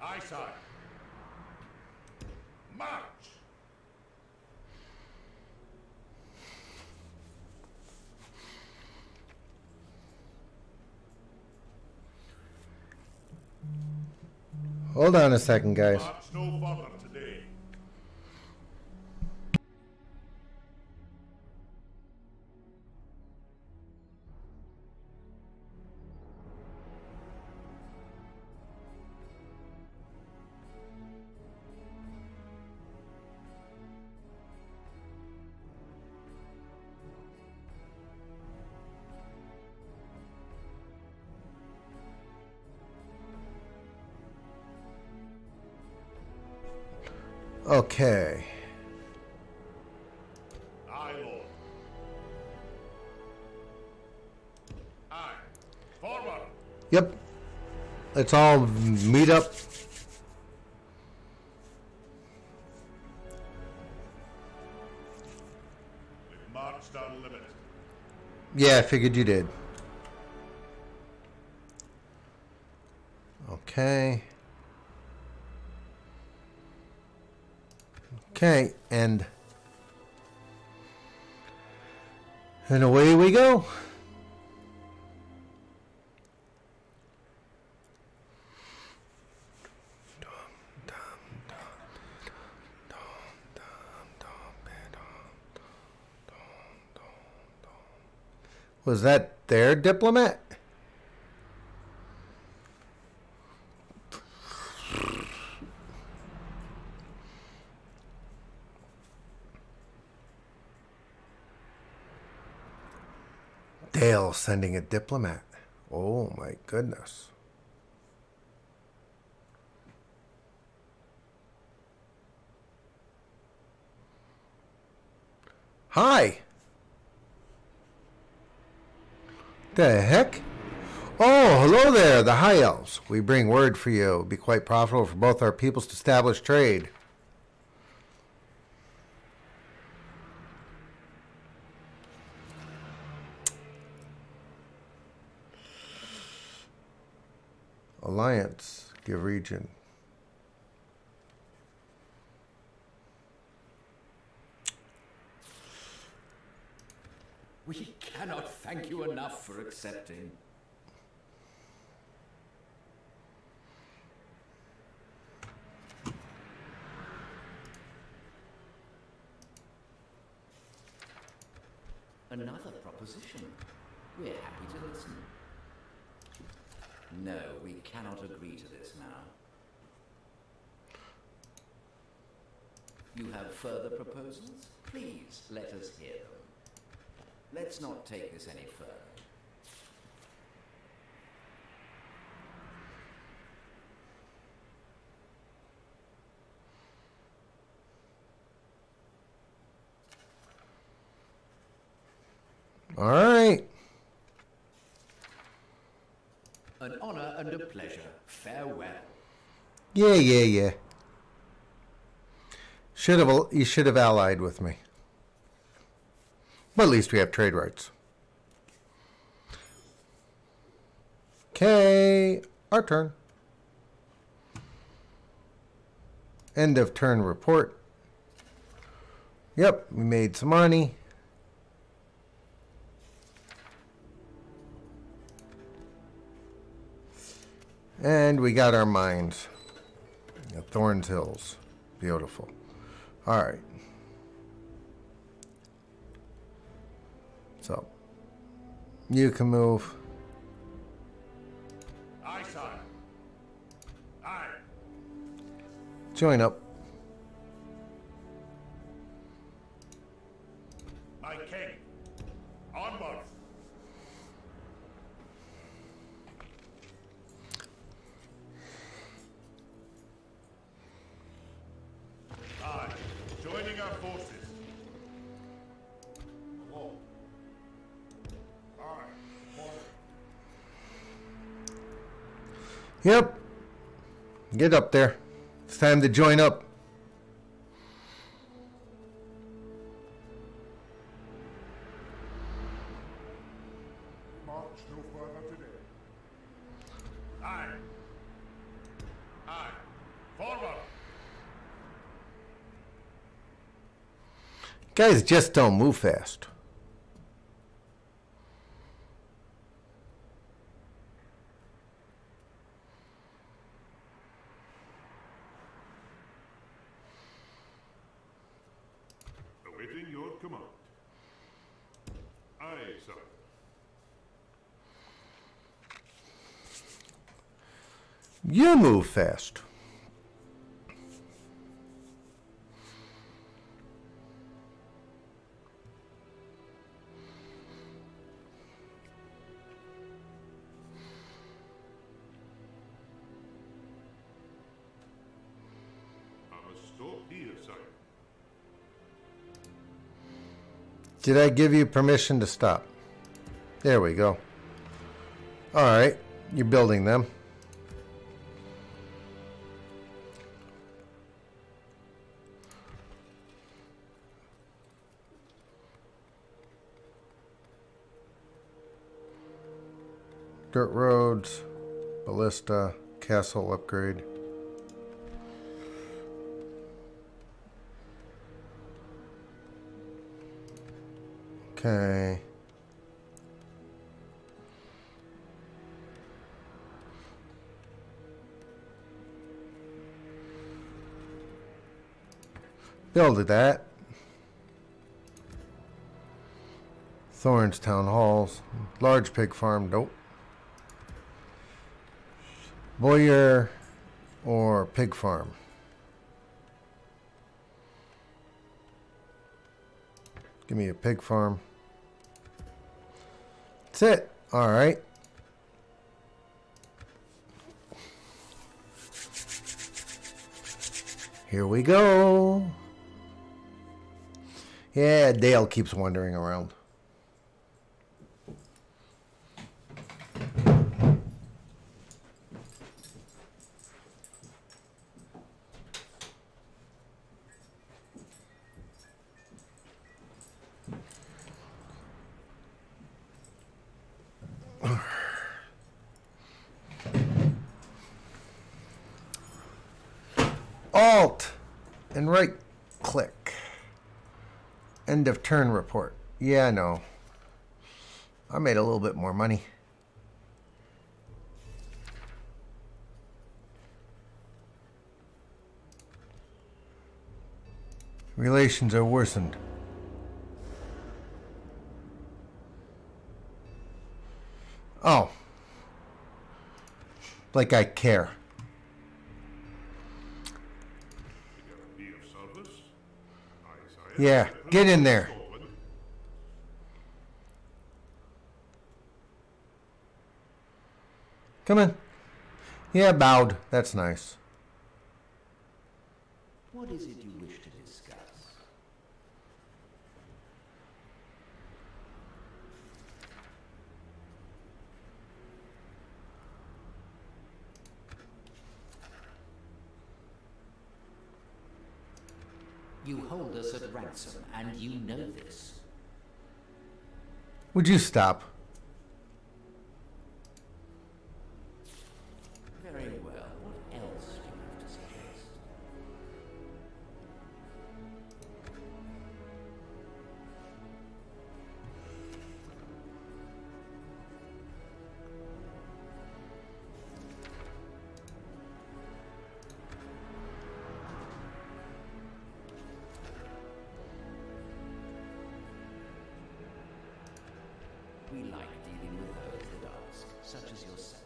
Aye, sire. March! Hold on a second, guys. March no further today. Okay. Aye, Lord. Aye. Forward! Yep. Let's all meet up. We've marched unlimited. Yeah, I figured you did. Okay. Okay, and away we go. Was that their diplomat? Dale sending a diplomat. Oh my goodness. Hi. The heck? Oh, hello there, the High Elves. We bring word for you. It'll be quite profitable for both our peoples to establish trade. Alliance, give region. We cannot thank you enough for accepting. Another proposition. We're happy to listen. No, we cannot agree to this now. You have further proposals? Please, let us hear them. Let's not take this any further. All right. An honor and a pleasure. Farewell. Yeah. You should have allied with me. But at least we have trade rights. Okay, our turn. End of turn report. Yep, we made some money. And we got our mines. Thorns Hills. Beautiful. Alright. So, you can move. Aye, sire. Aye. Join up. My king. Onward. Aye. Joining our forces. Along. Aye. Morning. Yep. Get up there. It's time to join up. March no further today. Aye. Aye. Forward. Guys just don't move fast. Awaiting your command. Aye, sir. You move fast. I must stop here, sire. Did I give you permission to stop? There we go. Alright, you're building them. Dirt roads, ballista, castle upgrade. Okay. Build that. Thorns Town Halls. Large pig farm. Nope. Boyer or pig farm. Give me a pig farm. That's it. All right. Here we go. Yeah, Dale keeps wandering around. Alt and right click. End of turn report. Yeah, I know. I made a little bit more money. Relations are worsened. Oh. Like I care. Yeah, get in there. Come on. Yeah, bowed. That's nice. What is it you wish to discuss? You hold us at ransom, and you know this. Would you stop? Very well. What else do you have to suggest? We like dealing with those that ask, such as yourself.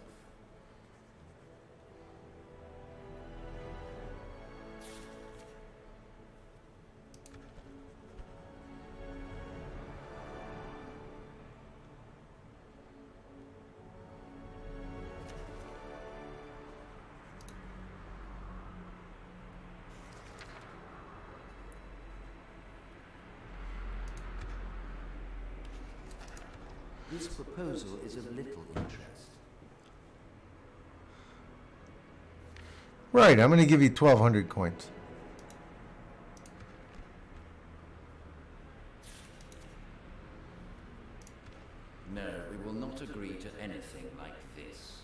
This proposal is of little interest. Right, I'm going to give you 1,200 coins. No, we will not agree to anything like this.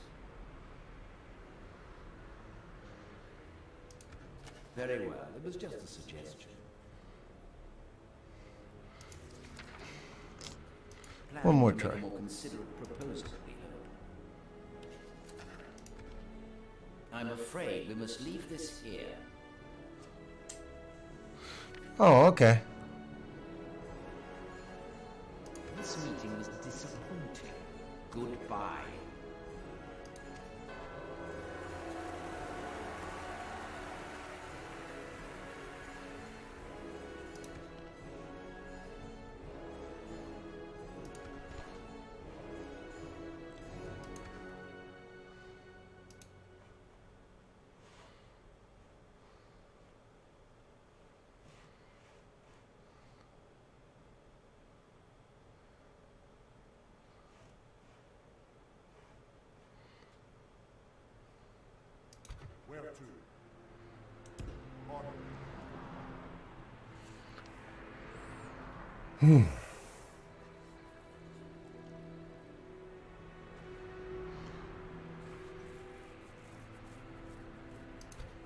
Very well, it was just a suggestion. One more Plan to try. make a more considerate proposal, we hope. I'm afraid we must leave this here. Oh, okay. This meeting was disappointing. Goodbye. Where to? Mordor.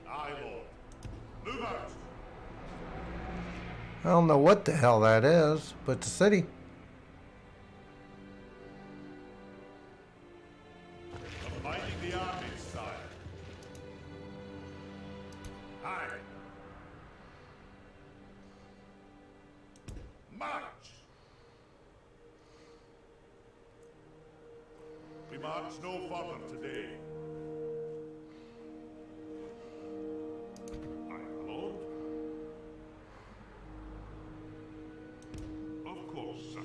Aye, Lord. Move out! I don't know what the hell that is, but the city. Fighting the armies, sire. Aye. March! We march no further today. Aye, Lord. Of course, sir.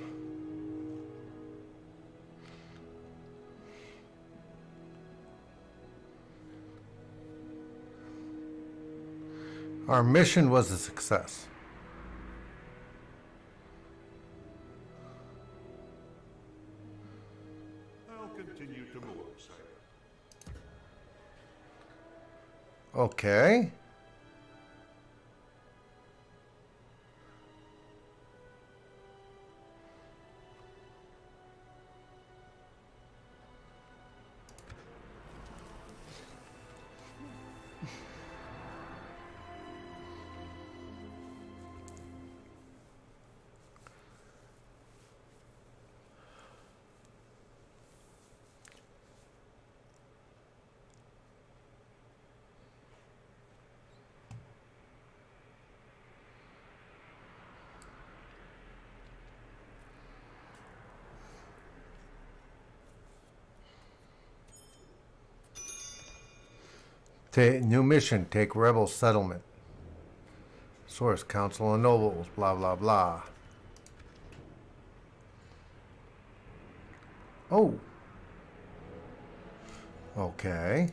Our mission was a success. I'll continue to move, sire. Okay. New mission, take rebel settlement. Source, council and nobles, blah, blah, blah. Oh. Okay.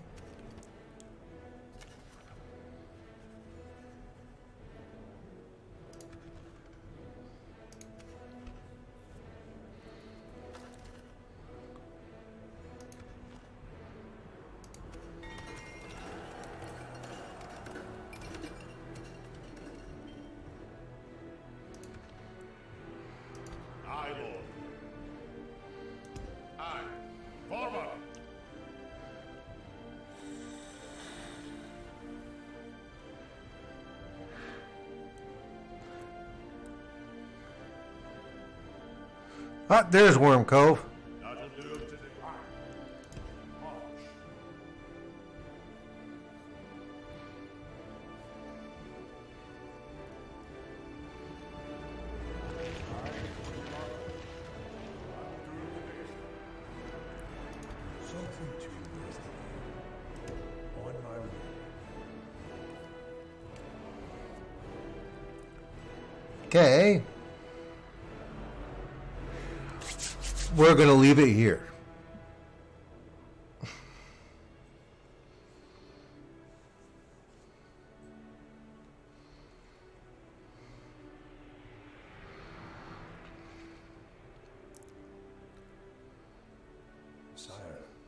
Ah, there's Worm Cove. That'll do him today. Something to investigate. On my way. Okay. We're going to leave it here. Sire,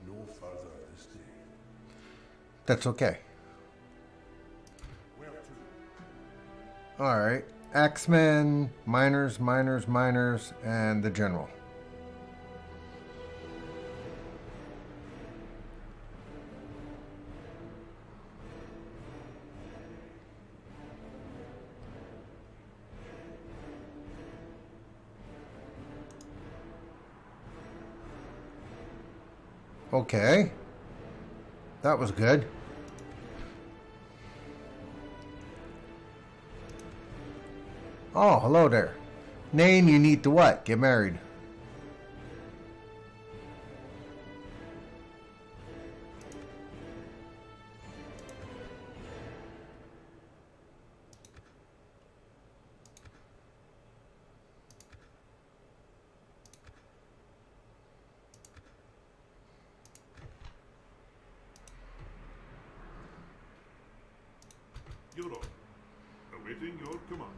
no further this day. That's okay. Where to? All right. Axemen, miners, and the general. Okay. That was good. Oh, hello there. Name, you need to what? Get married. You're on. Awaiting your command.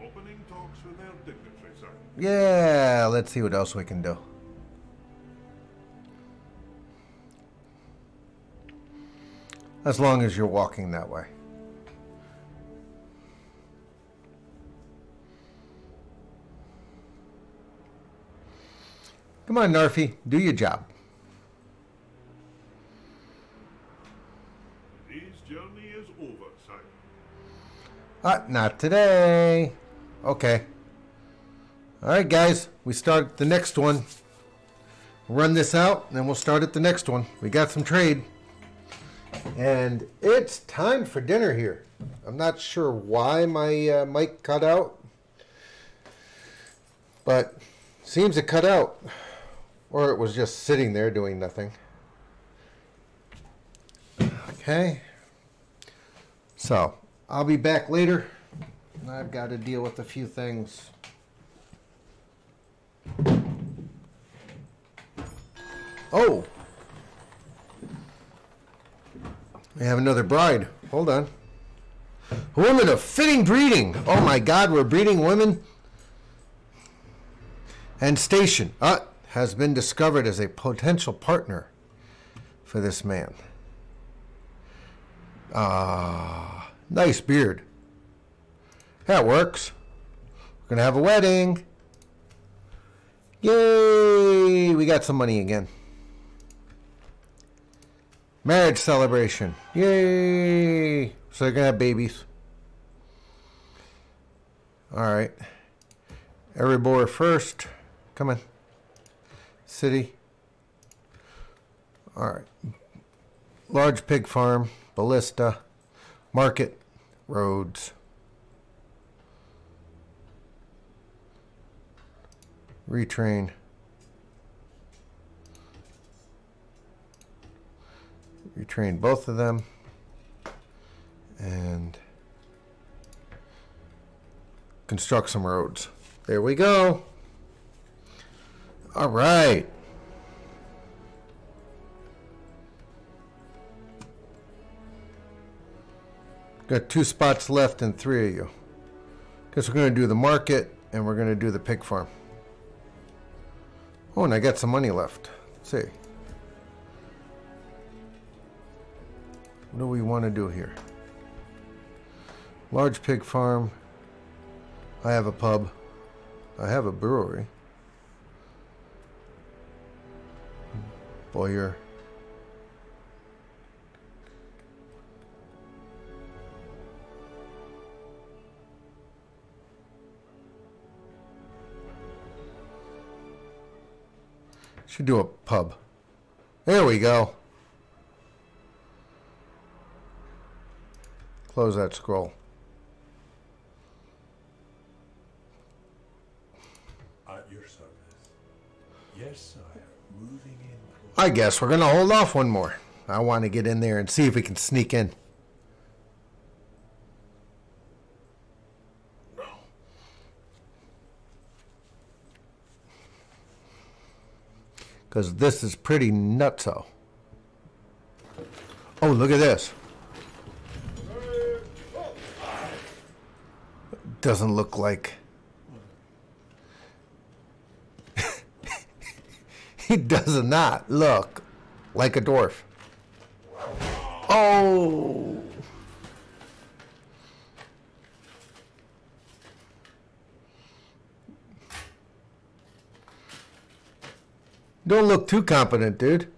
Opening talks with their dignitary, sir. Yeah, let's see what else we can do. As long as you're walking that way. Come on, Narfi, do your job. His journey is over, sire. Not today. Okay. All right, guys, we start the next one. Run this out, and then we'll start at the next one. We got some trade. And it's time for dinner here. I'm not sure why my mic cut out, but seems it cut out, or it was just sitting there doing nothing. Okay, so I'll be back later. I've got to deal with a few things. Oh! We have another bride. Hold on. A woman of fitting breeding. Oh my God, we're breeding women. And station. Has been discovered as a potential partner for this man. Nice beard. That works. We're going to have a wedding. Yay! We got some money again. Marriage celebration. Yay! So they're going to have babies. Alright. Eriador first. Come on. City. Alright. Large pig farm. Ballista. Market. Roads. Retrain. Retrain both of them. And construct some roads. There we go. All right. Got 2 spots left and 3 of you. Guess we're going to do the market and we're going to do the pig farm. Oh, and I got some money left. Let's see. What do we want to do here? Large pig farm. I have a pub. I have a brewery. Boyer. Should do a pub. There we go. Close that scroll. At your service. Yes, sire. Moving in. I guess we're going to hold off one more. I want to get in there and see if we can sneak in. Because this is pretty nutso. Oh, look at this. Doesn't look like... He does not look like a dwarf. Oh! Don't look too competent, dude.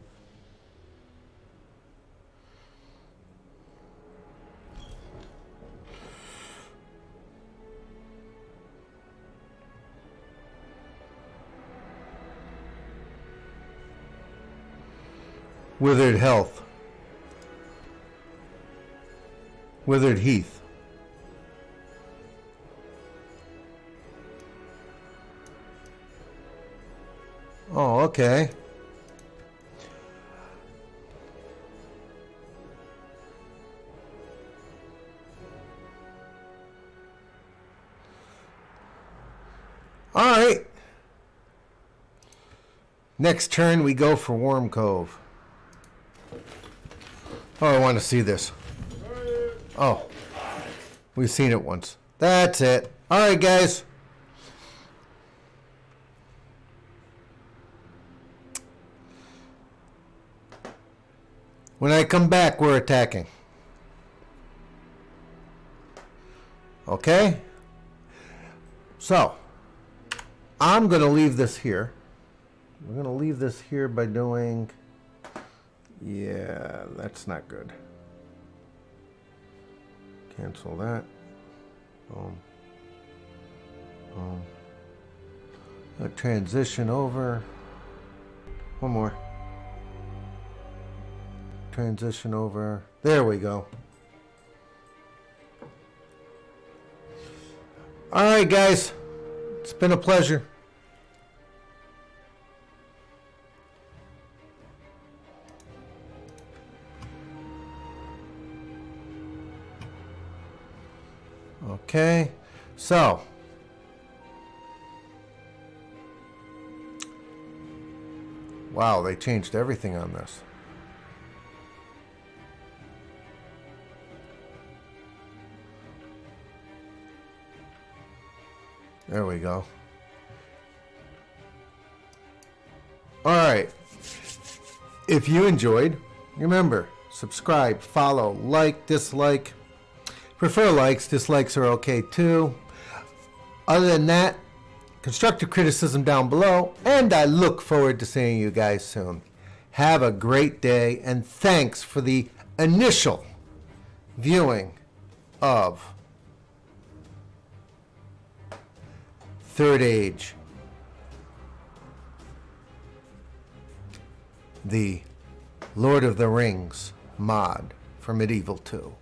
Withered health. Withered heath. Oh, okay. All right. Next turn we go for Worm Cove. Oh, I want to see this. Oh. We've seen it once. That's it. All right, guys. When I come back, we're attacking. Okay? So, I'm going to leave this here. We're going to leave this here by doing... Yeah, that's not good. Cancel that. Boom. Boom. Transition over. One more. Transition over. There we go. All right, guys. It's been a pleasure. Okay, so wow, they changed everything on this. There we go. All right. If you enjoyed, remember, subscribe, follow, like, dislike. Prefer likes. Dislikes are okay too. Other than that, constructive criticism down below. And I look forward to seeing you guys soon. Have a great day. And thanks for the initial viewing of Third Age, the Lord of the Rings mod for Medieval 2.